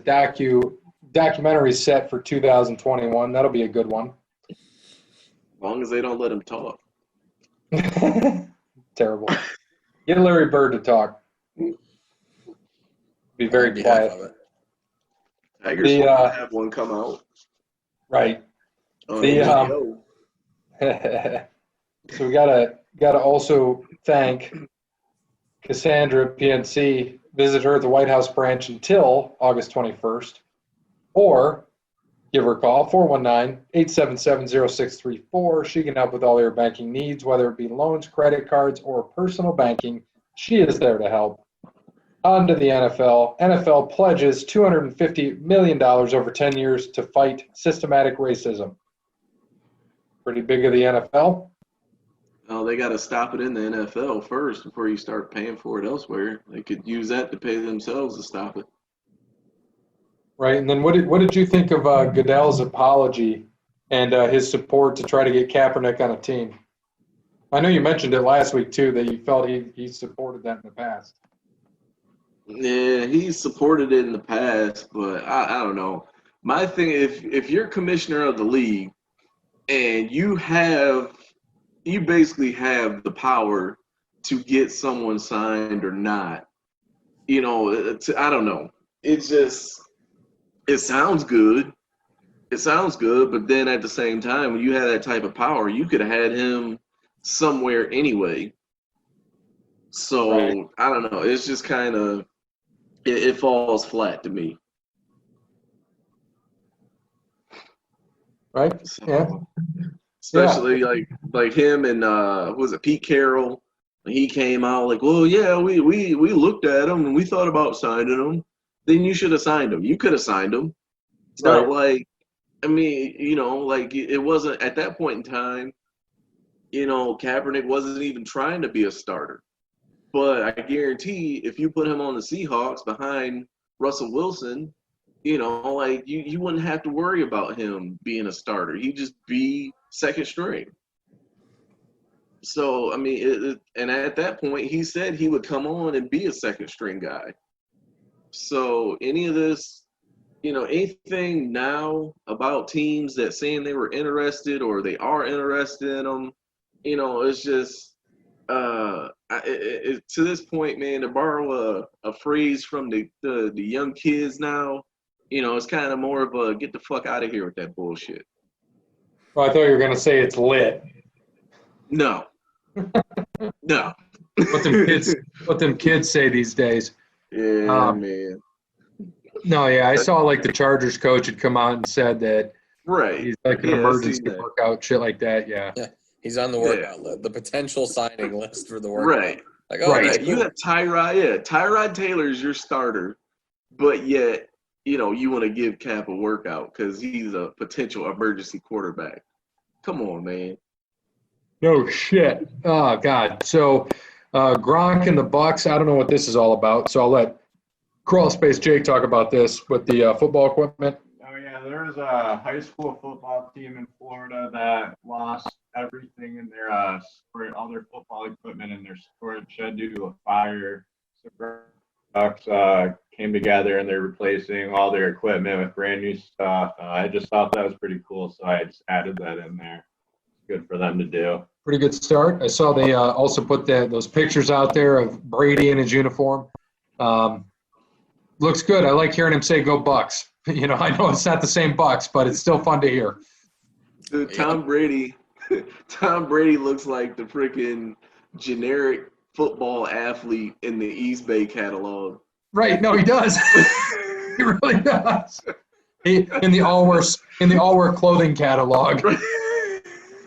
documentary set for 2021. That'll be a good one. As long as they don't let him talk. Terrible. Get Larry Bird to talk. Be very quiet. Tigers have one come out. Right. So we gotta also thank Cassandra PNC. Visit her at the White House branch until August 21st, or give her a call, 419-877-0634. She can help with all your banking needs, whether it be loans, credit cards, or personal banking. She is there to help. On to the NFL. NFL pledges $250 million over 10 years to fight systematic racism. Pretty big of the NFL. Oh, they got to stop it in the NFL first before you start paying for it elsewhere. They could use that to pay themselves to stop it. Right, and then what did you think of Goodell's apology and his support to try to get Kaepernick on a team? I know you mentioned it last week too, that you felt he supported that in the past. Yeah, he's supported it in the past, but I don't know. My thing, if you're commissioner of the league and you basically have the power to get someone signed or not, I don't know. It just it sounds good. It sounds good, but then at the same time, when you have that type of power, you could have had him somewhere anyway. Right. So I don't know. It's just kind of it falls flat to me. Right. So, Yeah. especially like him and who was it, Pete Carroll? He came out like, well, yeah, we looked at him and we thought about signing him. Then you should have signed him. You could have signed him. It's Right. not like, I mean, like it wasn't at that point in time. Kaepernick wasn't even trying to be a starter. But I guarantee if you put him on the Seahawks behind Russell Wilson, like you wouldn't have to worry about him being a starter. He'd just be second string. So, I mean, and at that point, he said he would come on and be a second string guy. So, any of this, anything now about teams that saying they were interested or they are interested in them, it's just, to this point, man, to borrow a phrase from the young kids now, it's kind of more of a get the fuck out of here with that bullshit. Well, I thought you were gonna say it's lit. No. No. What them kids say these days. Yeah, man. No, yeah, I saw like the Chargers coach had come out and said that Right. he's like an Yeah, I've emergency seen that. workout, shit like that. Yeah. Yeah, he's on the workout list, the potential signing list for the workout. Right. Like, oh, Right. that's You cool. have Tyrod. Yeah, Tyrod Taylor's your starter, but yet, you want to give Cap a workout because he's a potential emergency quarterback. Come on, man. No shit. Oh God. So Gronk and the Bucks. I don't know what this is all about. So I'll let Crawl Space Jake talk about this with the football equipment. Oh yeah, there was a high school football team in Florida that lost everything in their all their football equipment in their storage shed due to a fire. So Bucks came together and they're replacing all their equipment with brand new stuff. I just thought that was pretty cool, so I just added that in there. It's good for them to do. Pretty good start. I saw they also put those pictures out there of Brady in his uniform. Looks good. I like hearing him say "Go Bucks." I know it's not the same Bucks, but it's still fun to hear. Dude, Tom Brady looks like the freaking generic football athlete in the East Bay catalog. Right? No, he does. He really does. In the all wear clothing catalog.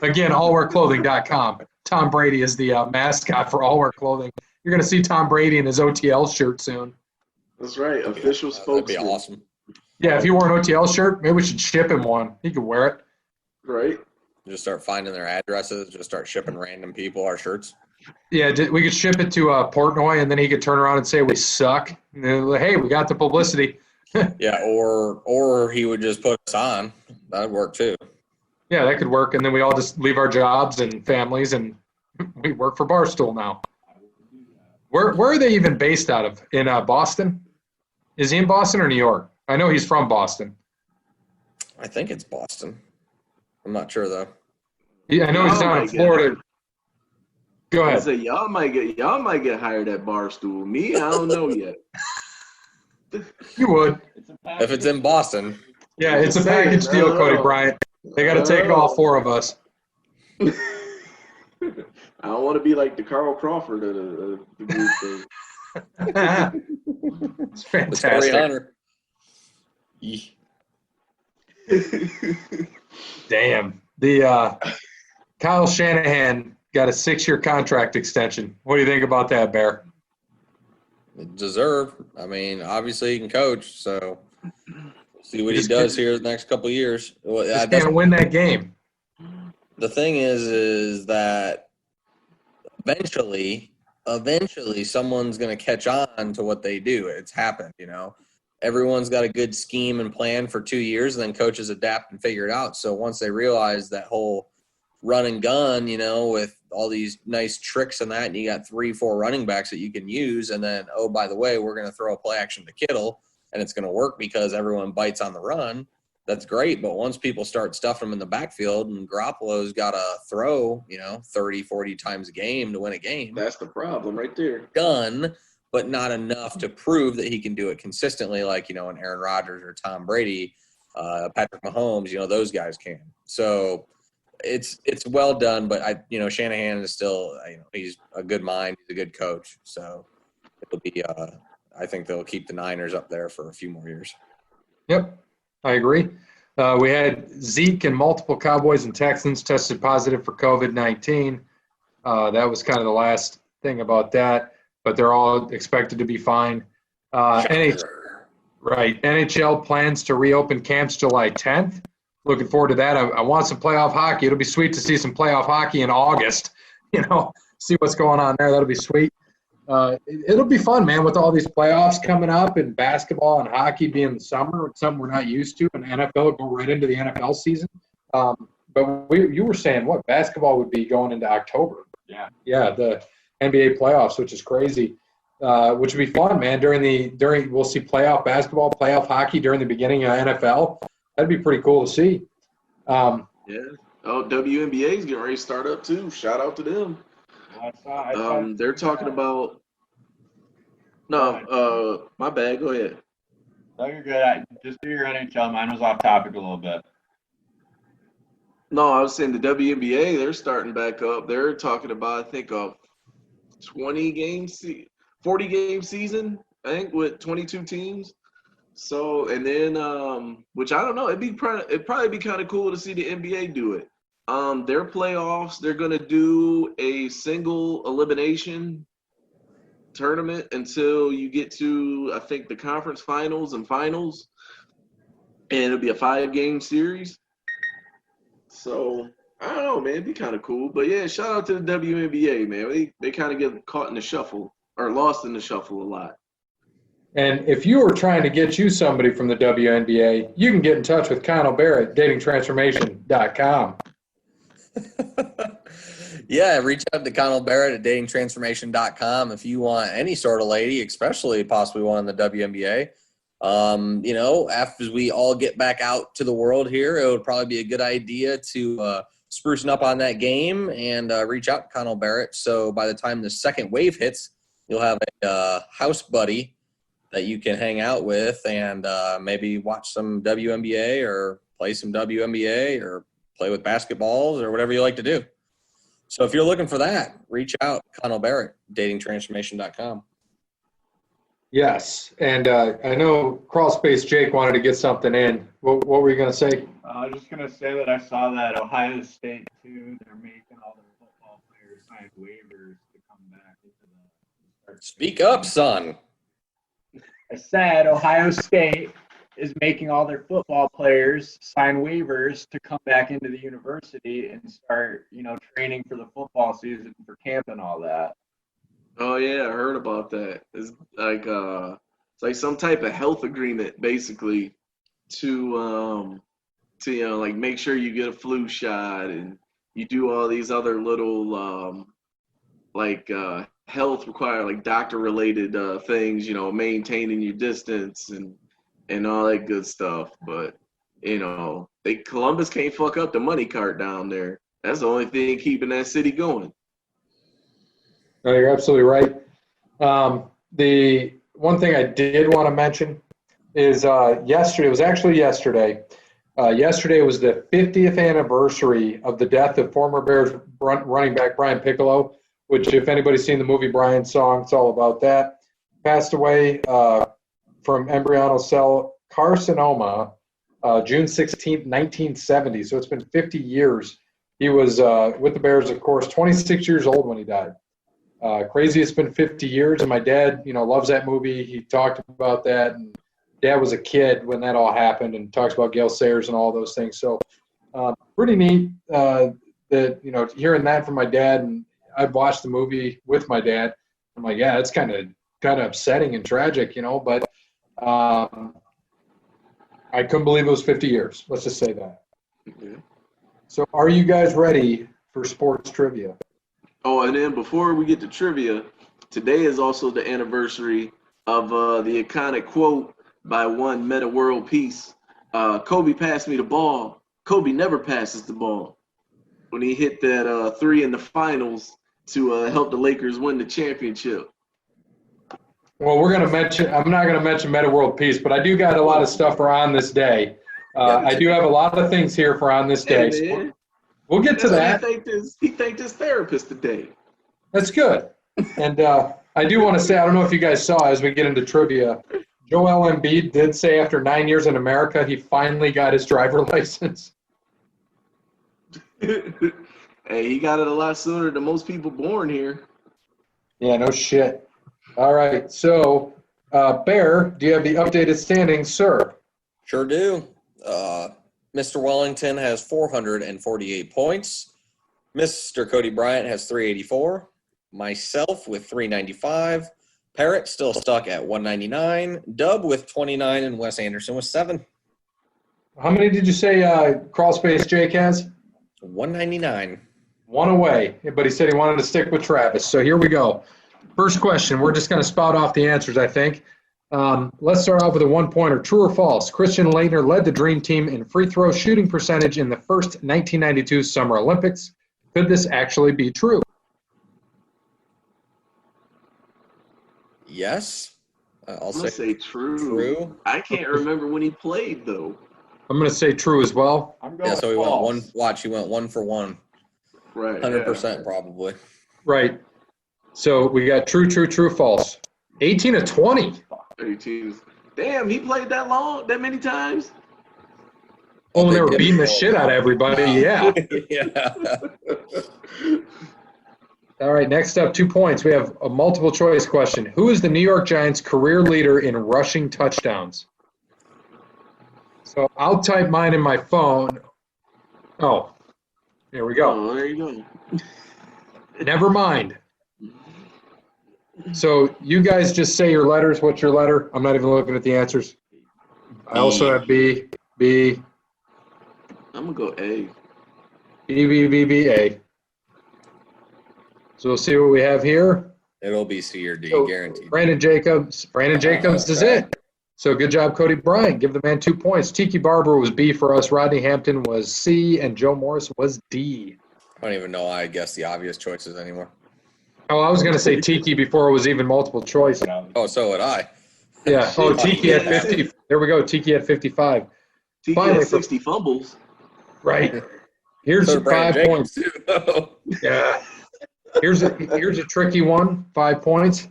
Again, allwearclothing.com. Tom Brady is the mascot for All Wear Clothing. You're going to see Tom Brady in his OTL shirt soon. That's right, official spokesman. That'd be awesome. Yeah, if he wore an OTL shirt, maybe we should ship him one. He could wear it. Right. Just start finding their addresses. Just start shipping random people our shirts. Yeah, we could ship it to Portnoy, and then he could turn around and say we suck. And then, hey, we got the publicity. Yeah, or he would just put us on. That'd work too. Yeah, that could work. And then we all just leave our jobs and families, and we work for Barstool now. Where are they even based out of? In Boston? Is he in Boston or New York? I know he's from Boston. I think it's Boston. I'm not sure though. I know he's down in Florida. Go I ahead. say y'all might get hired at Barstool. Me, I don't know yet. You would. If it's in Boston. Yeah, it's a package deal, Cody Bryant. They got to take all four of us. I don't want to be like the Carl Crawford of the group thing. It's The fantastic. Hunter. Damn. The Kyle Shanahan got a 6-year contract extension. What do you think about that, Bear? Deserve. I mean, obviously he can coach, so see what he does here the next couple of years. Well, Just can't win that game. The thing is that eventually someone's going to catch on to what they do. It's happened, Everyone's got a good scheme and plan for 2 years, and then coaches adapt and figure it out. So once they realize that whole run and gun, with all these nice tricks and that, and you got 3-4 running backs that you can use, and then, oh, by the way, we're going to throw a play action to Kittle, and it's going to work because everyone bites on the run. That's great, but once people start stuffing them in the backfield and Garoppolo's got to throw, 30, 40 times a game to win a game. That's the problem right there. Done, but not enough to prove that he can do it consistently like, an Aaron Rodgers or Tom Brady, Patrick Mahomes, those guys can. So it's well done, but Shanahan is still, he's a good mind, he's a good coach. So it'll be, I think they'll keep the Niners up there for a few more years. Yep, I agree. We had Zeke and multiple Cowboys and Texans tested positive for COVID-19. That was kind of the last thing about that, but they're all expected to be fine. NHL plans to reopen camps July 10th. Looking forward to that. I want some playoff hockey. It'll be sweet to see some playoff hockey in August, see what's going on there. That'll be sweet. It'll be fun, man, with all these playoffs coming up and basketball and hockey being the summer. It's something we're not used to, and NFL will go right into the NFL season. But you were saying, basketball would be going into October. Yeah. Yeah, the NBA playoffs, which is crazy, which would be fun, man. During we'll see playoff basketball, playoff hockey during the beginning of NFL. That'd be pretty cool to see. Yeah. Oh, WNBA is getting ready to start up too. Shout out to them. I saw they're talking about. No, my bad. Go ahead. No, you're good. Just do your NHL. Mine was off topic a little bit. No, I was saying the WNBA, they're starting back up. They're talking about, I think, a 40-game season, I think, with 22 teams. So, and then, which I don't know, it'd probably be kind of cool to see the NBA do it. Their playoffs, they're going to do a single elimination tournament until you get to, I think, the conference finals and finals. And it'll be a 5-game series. So, I don't know, man. It'd be kind of cool. But, yeah, shout out to the WNBA, man. They kind of get caught in the shuffle or lost in the shuffle a lot. And if you were trying to get you somebody from the WNBA, you can get in touch with Connell Barrett, datingtransformation.com. Yeah, reach out to Connell Barrett at datingtransformation.com if you want any sort of lady, especially possibly one in the WNBA. After we all get back out to the world here, it would probably be a good idea to sprucing up on that game and reach out to Connell Barrett. So by the time the second wave hits, you'll have a house buddy that you can hang out with and maybe watch some WNBA or play some WNBA or play with basketballs or whatever you like to do. So if you're looking for that, reach out, Connell Barrett, datingtransformation.com. Yes, and I know Crawlspace Jake wanted to get something in. What were you going to say? I was just going to say that I saw that Ohio State, too, they're making all their football players sign waivers to come back into the Speak up, son. I said Ohio State is making all their football players sign waivers to come back into the university and start, training for the football season for camp and all that. Oh yeah, I heard about that. It's like some type of health agreement, basically, to make sure you get a flu shot and you do all these other little health required, like doctor related things, maintaining your distance and all that good stuff. But Columbus can't fuck up the money cart down there. That's the only thing keeping that city going. No, you're absolutely right. The one thing I did want to mention is yesterday. It was actually yesterday. Yesterday was the 50th anniversary of the death of former Bears running back Brian Piccolo, which, if anybody's seen the movie Brian Song, it's all about that. Passed away from embryonal cell carcinoma June 16th, 1970. So it's been 50 years. He was with the Bears, of course, 26 years old when he died. Crazy, it's been 50 years, and my dad, loves that movie. He talked about that, and Dad was a kid when that all happened, and talks about Gale Sayers and all those things. So pretty neat that, hearing that from my dad, and I've watched the movie with my dad. I'm like, yeah, it's kind of upsetting and tragic, but I couldn't believe it was 50 years. Let's just say that. Mm-hmm. So are you guys ready for sports trivia. Oh, and then before we get to trivia, today is also the anniversary of the iconic quote by one Meta World Peace. Kobe passed me the ball. Kobe never passes the ball. When he hit that 3 in the finals to help the Lakers win the championship. Well, I'm not going to mention Meta World Peace, but I do got a lot of stuff for on this day. I do have a lot of things here for on this day. Hey, man. We'll get to that. He thanked his therapist today. That's good. And I do want to say, I don't know if you guys saw as we get into trivia, Joel Embiid did say after 9 years in America, he finally got his driver license. Hey, he got it a lot sooner than most people born here. Yeah, no shit. All right. So, Bear, do you have the updated standings, sir? Sure do. Mr. Wellington has 448 points. Mr. Cody Bryant has 384. Myself with 395. Parrot still stuck at 199. Dub with 29, and Wes Anderson with 7. How many did you say Crawlspace Jake has? 199. One away, but he said he wanted to stick with Travis. So here we go. First question. We're just going to spout off the answers, I think. Let's start off with a one-pointer. True or false? Christian Laettner led the Dream Team in free throw shooting percentage in the first 1992 Summer Olympics. Could this actually be true? Yes. I'll say true. True. I can't remember when he played, though. I'm going to say true as well. I'm going Yeah, so he went false. one. Watch, he went 1 for 1. Right. 100% probably. Right. So we got true, false. 18 of 20. 18. Damn, he played that many times? Oh, and they were beating the shit out of everybody. Yeah. Yeah. All right, next up, 2 points. We have a multiple choice question. Who is the New York Giants' career leader in rushing touchdowns? So I'll type mine in my phone. Oh, there we go. Oh, there you go. Never mind. So you guys just say your letters. What's your letter? I'm not even looking at the answers. I also have B, B. I'm going to go A. B, B, B, B, A. So we'll see what we have here. It'll be C or D, So, guaranteed. Brandon Jacobs is it. So good job, Cody Bryant. Give the man 2 points. Tiki Barber was B for us. Rodney Hampton was C, and Joe Morris was D. I don't even know why I guess the obvious choices anymore. Oh, I was going to say Tiki before it was even multiple choice. Oh, so would I. Yeah. Oh, Tiki at 50. There we go. Tiki at 55. Tiki Finally, had 60 fumbles. Right. Here's So did 5 Brandon points. Jacobs, too. Yeah. Here's a tricky one. 5 points.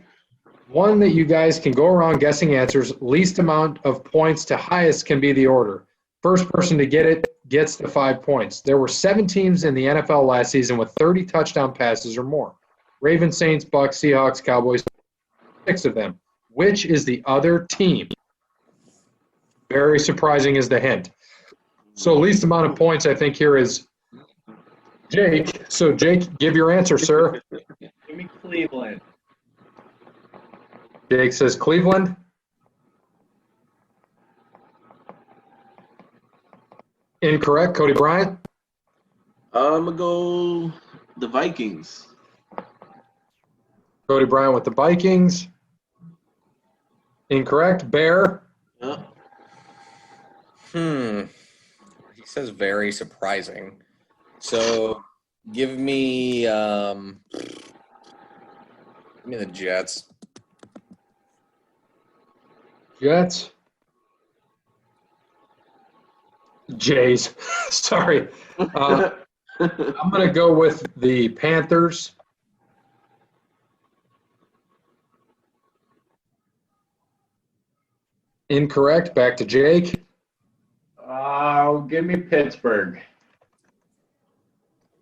One that you guys can go around guessing answers. Least amount of points to highest can be the order. First person to get it gets the 5 points. There were 7 teams in the NFL last season with 30 touchdown passes or more. Ravens, Saints, Bucks, Seahawks, Cowboys, 6 of them. Which is the other team? Very surprising is the hint. So least amount of points I think here is Jake. So Jake, give your answer, sir. Give me Cleveland. Jake says Cleveland. Incorrect. Cody Bryant. I'm going to go the Vikings. Cody Bryant with the Vikings. Incorrect. Bear. Yeah. He says very surprising. So give me the Jets. Jets. Jays. Sorry. I'm going to go with the Panthers. Incorrect. Back to Jake. Give me Pittsburgh.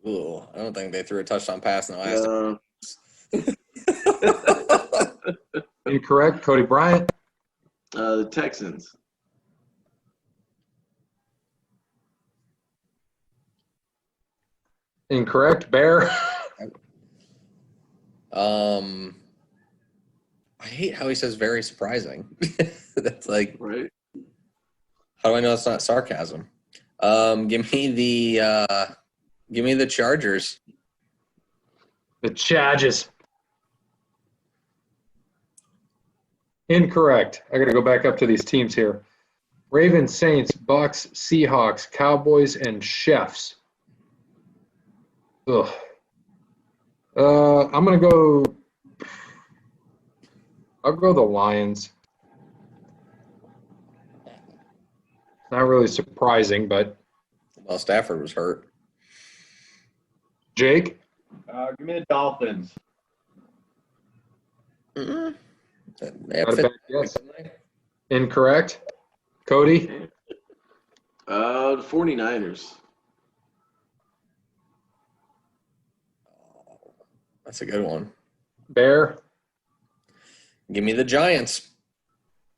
Ooh, I don't think they threw a touchdown pass in the last. Incorrect. Cody Bryant. The Texans. Incorrect. Bear. I hate how he says very surprising. That's like, Right. how do I know it's not sarcasm? Give me the Chargers. The Chargers. Incorrect. I got to go back up to these teams here. Ravens, Saints, Bucks, Seahawks, Cowboys, and Chiefs. Ugh. I'm going to go – I'll go the Lions. Not really surprising, but – Well, Stafford was hurt. Jake? Give me the Dolphins. Mm-hmm. Not a bad guess. Incorrect. Cody? The 49ers. That's a good one. Bear? Give me the Giants.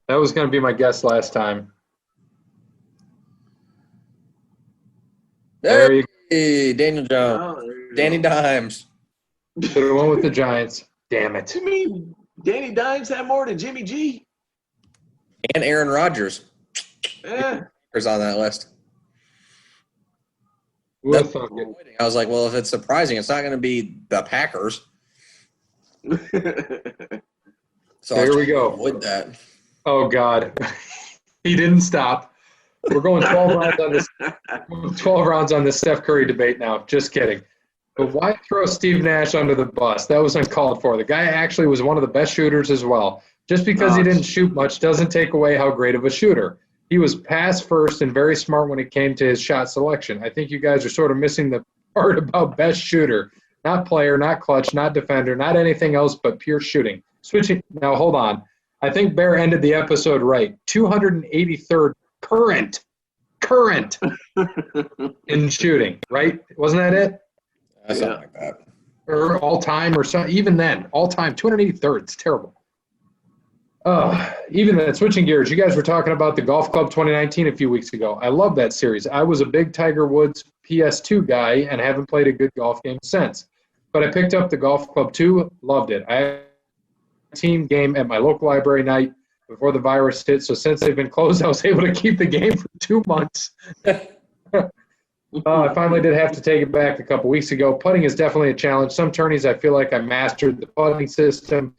That was going to be my guess last time. There you go. Hey, Daniel Jones. Oh, there you Danny go. Dimes. Should have went with the Giants. Damn it. You mean Danny Dimes had more than Jimmy G? And Aaron Rodgers. Yeah. Is on that list. Who would have thunk it? I was like, well, if it's surprising, it's not going to be the Packers. So There we go. Avoid that. Oh, God. He didn't stop. We're going 12 rounds on this. 12 rounds on this Steph Curry debate now. Just kidding. But why throw Steve Nash under the bus? That was uncalled for. The guy actually was one of the best shooters as well. Just because he didn't shoot much doesn't take away how great of a shooter. He was pass first and very smart when it came to his shot selection. I think you guys are sort of missing the part about best shooter. Not player, not clutch, not defender, not anything else but pure shooting. Switching. Now, hold on. I think Bear ended the episode right. 283rd current in shooting, right? Wasn't that it? Something like that. Or all time or something. Even then, all time, 283rd. It's terrible. Even then, switching gears, you guys were talking about the Golf Club 2019 a few weeks ago. I love that series. I was a big Tiger Woods PS2 guy and haven't played a good golf game since. But I picked up the Golf Club 2, loved it. I had a team game at my local library night before the virus hit, so since they've been closed, I was able to keep the game for 2 months. I finally did have to take it back a couple weeks ago. Putting is definitely a challenge. Some tourneys I feel like I mastered the putting system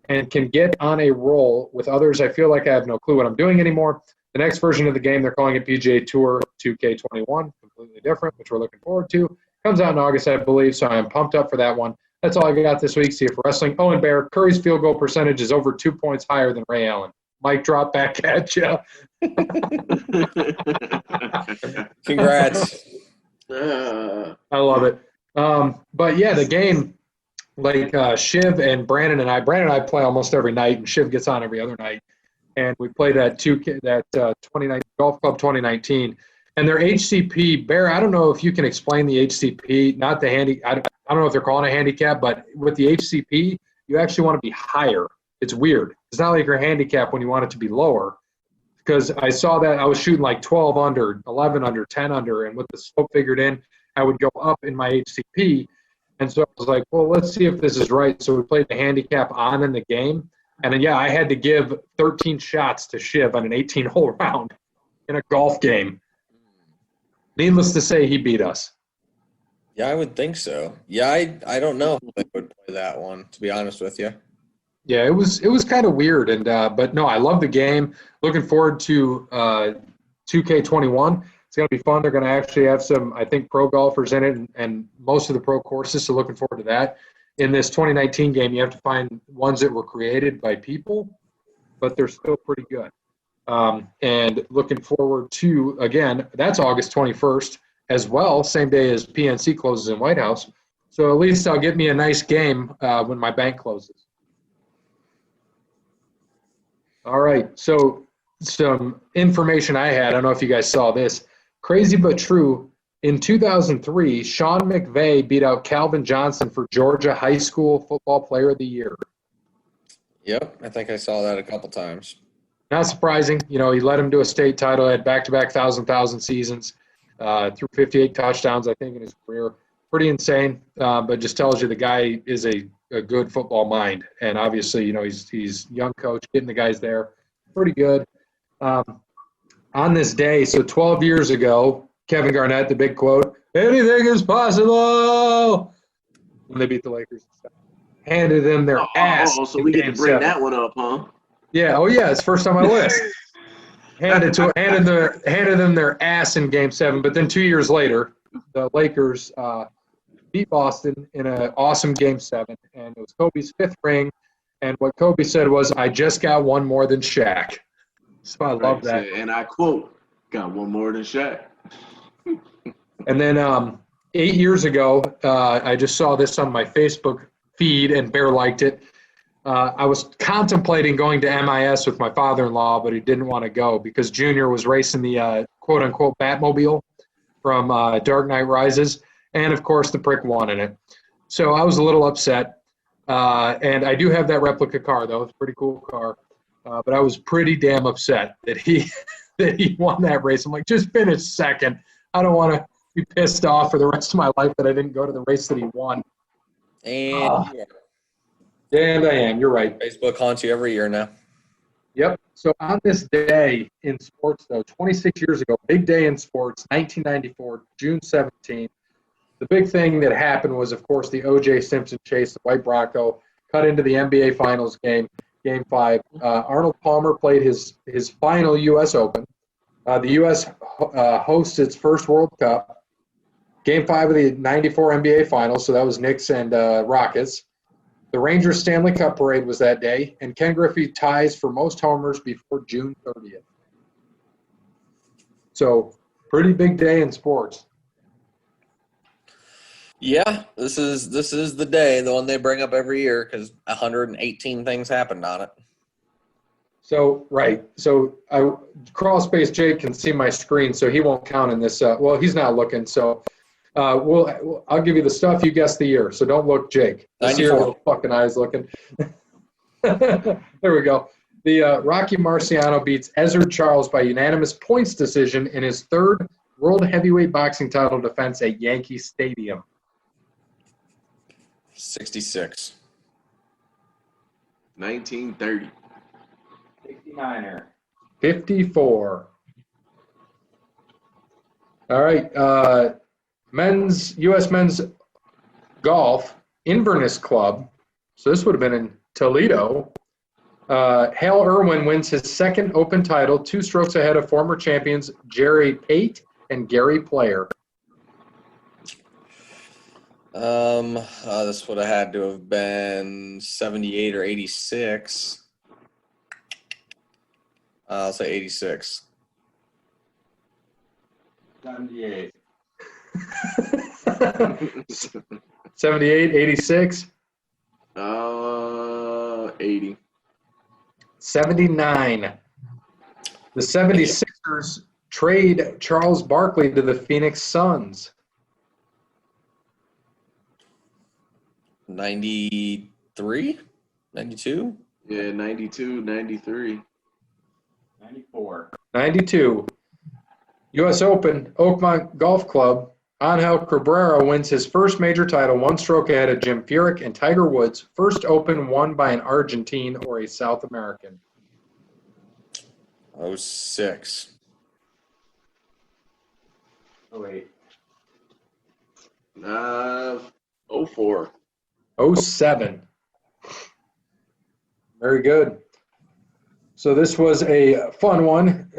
and can get on a roll. With others, I feel like I have no clue what I'm doing anymore. The next version of the game, they're calling it PGA Tour 2K21, completely different, which we're looking forward to. Comes out in August, I believe, so I'm pumped up for that one. That's all I got this week. See you for wrestling. Oh, and Bear, Curry's field goal percentage is over 2 points higher than Ray Allen. Mic drop back at you. Congrats. I love it. But, yeah, the game, like Shiv and Brandon and I play almost every night, and Shiv gets on every other night. And we play that 2019 Golf Club 2019. And their HCP, Bear, I don't know if you can explain the HCP, not the handy. I don't know if they're calling a handicap, but with the HCP, you actually want to be higher. It's weird. It's not like your handicap when you want it to be lower. Because I saw that I was shooting like 12 under, 11 under, 10 under, and with the slope figured in, I would go up in my HCP. And so I was like, well, let's see if this is right. So we played the handicap on in the game. And then, yeah, I had to give 13 shots to Shiv on an 18-hole round in a golf game. Needless to say, he beat us. Yeah, I would think so. Yeah, I don't know if I would play that one, to be honest with you. Yeah, it was kind of weird, and but no, I love the game. Looking forward to 2K21. It's going to be fun. They're going to actually have some, I think, pro golfers in it, and most of the pro courses. So looking forward to that. In this 2019 game, you have to find ones that were created by people, but they're still pretty good. And looking forward to, again, that's August 21st as well, same day as PNC closes in White House. So at least I'll get me a nice game when my bank closes. All right, so some information I had. I don't know if you guys saw this. Crazy but true. In 2003, Sean McVay beat out Calvin Johnson for Georgia High School Football Player of the Year. Yep, I think I saw that a couple times. Not surprising. You know, he led him to a state title, had back-to-back 1,000 seasons, threw 58 touchdowns, I think, in his career. Pretty insane, but just tells you the guy is a good football mind. And obviously, you know, he's young coach, getting the guys there. Pretty good. On this day, so 12 years ago, Kevin Garnett, the big quote, "Anything is possible." when they beat the Lakers. Handed them their ass. So we get to bring that one up, huh? Yeah. Oh, yeah. It's first on my list. handed them their ass in Game 7. But then 2 years later, the Lakers beat Boston in an awesome Game 7, and it was Kobe's 5th ring. And what Kobe said was, "I just got one more than Shaq." So I love that. And I quote, "Got one more than Shaq." And then 8 years ago, I just saw this on my Facebook feed, and Bear liked it. I was contemplating going to MIS with my father-in-law, but he didn't want to go because Junior was racing the quote-unquote Batmobile from Dark Knight Rises, and, of course, the prick won in it. So I was a little upset. And I do have that replica car, though. It's a pretty cool car. But I was pretty damn upset that he won that race. I'm like, just finish second. I don't want to be pissed off for the rest of my life that I didn't go to the race that he won. And And I am. You're right. Facebook haunts you every year now. Yep. So on this day in sports, though, 26 years ago, big day in sports, 1994, June 17th. The big thing that happened was, of course, the O.J. Simpson chase, the White Bronco, cut into the NBA Finals game, Game 5. Arnold Palmer played his final U.S. Open. The U.S. hosts its first World Cup. Game 5 of the 94 NBA Finals, so that was Knicks and Rockets. The Rangers Stanley Cup parade was that day, and Ken Griffey ties for most homers before June 30th. So, pretty big day in sports. Yeah, this is the day, the one they bring up every year because 118 things happened on it. So, right. So, Crawl Space Jake can see my screen, so he won't count in this. Well, he's not looking, so I'll give you the stuff. You guess the year, so don't look, Jake. I see your little fucking eyes looking. There we go. The Rocky Marciano beats Ezzard Charles by unanimous points decision in his 3rd World Heavyweight Boxing title defense at Yankee Stadium. 66. 1930. 69er. 54. All right. U.S. men's golf, Inverness Club. So this would have been in Toledo. Hale Irwin wins his 2nd Open title, 2 strokes ahead of former champions Jerry Pate and Gary Player. This would have had to have been 78 or 86. I'll say 86. 78. 78, 86. 80. 79. The 76ers trade Charles Barkley to the Phoenix Suns. 93? 92? Yeah, 92, 93. 94. 92. U.S. Open, Oakmont Golf Club. Angel Cabrera wins his first major title, 1 stroke ahead of Jim Furyk and Tiger Woods. First Open won by an Argentine or a South American. 06. 08. 04. 07. Very good. So this was a fun one,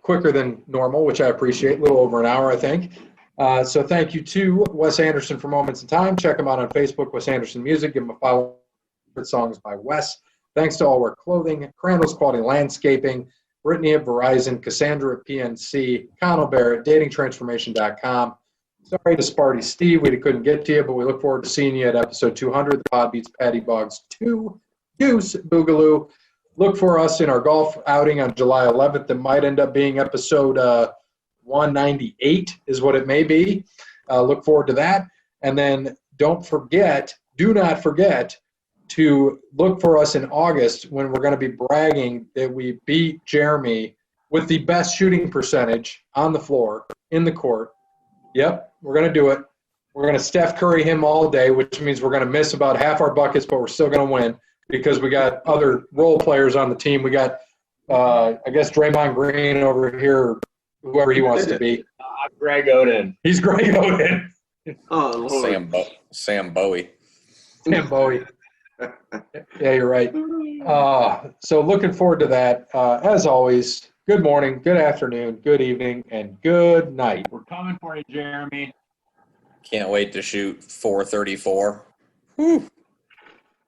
quicker than normal, which I appreciate, a little over an hour, I think. So thank you to Wes Anderson for Moments in Time. Check him out on Facebook, Wes Anderson Music. Give him a follow. Songs by Wes. Thanks to All Wear Clothing, Crandall's Quality Landscaping, Brittney at Verizon, Cassandra at PNC, Connell Bear at datingtransformation.com. Sorry to Sparty Steve, we couldn't get to you, but we look forward to seeing you at episode 200. The Pod Beats Patty Boggs 2. Deuce Boogaloo. Look for us in our golf outing on July 11th. It might end up being episode 198 is what it may be. Look forward to that. And then do not forget to look for us in August when we're going to be bragging that we beat Jeremy with the best shooting percentage on the floor, in the court. Yep, we're going to do it. We're going to Steph Curry him all day, which means we're going to miss about half our buckets, but we're still going to win because we got other role players on the team. We got, I guess, Draymond Green over here, whoever he wants to be. Greg Oden. He's Greg Oden. Oh, Lord. Sam Bowie. Sam Bowie. Yeah, you're right. So looking forward to that. As always, good morning, good afternoon, good evening, and good night. We're coming for you, Jeremy. Can't wait to shoot 434.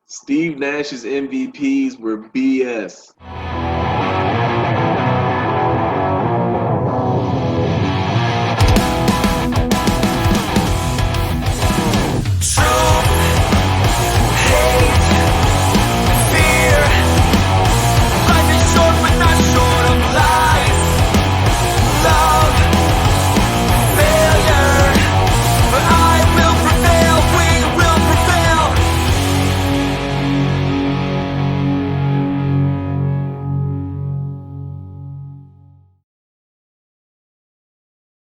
Steve Nash's MVPs were BS.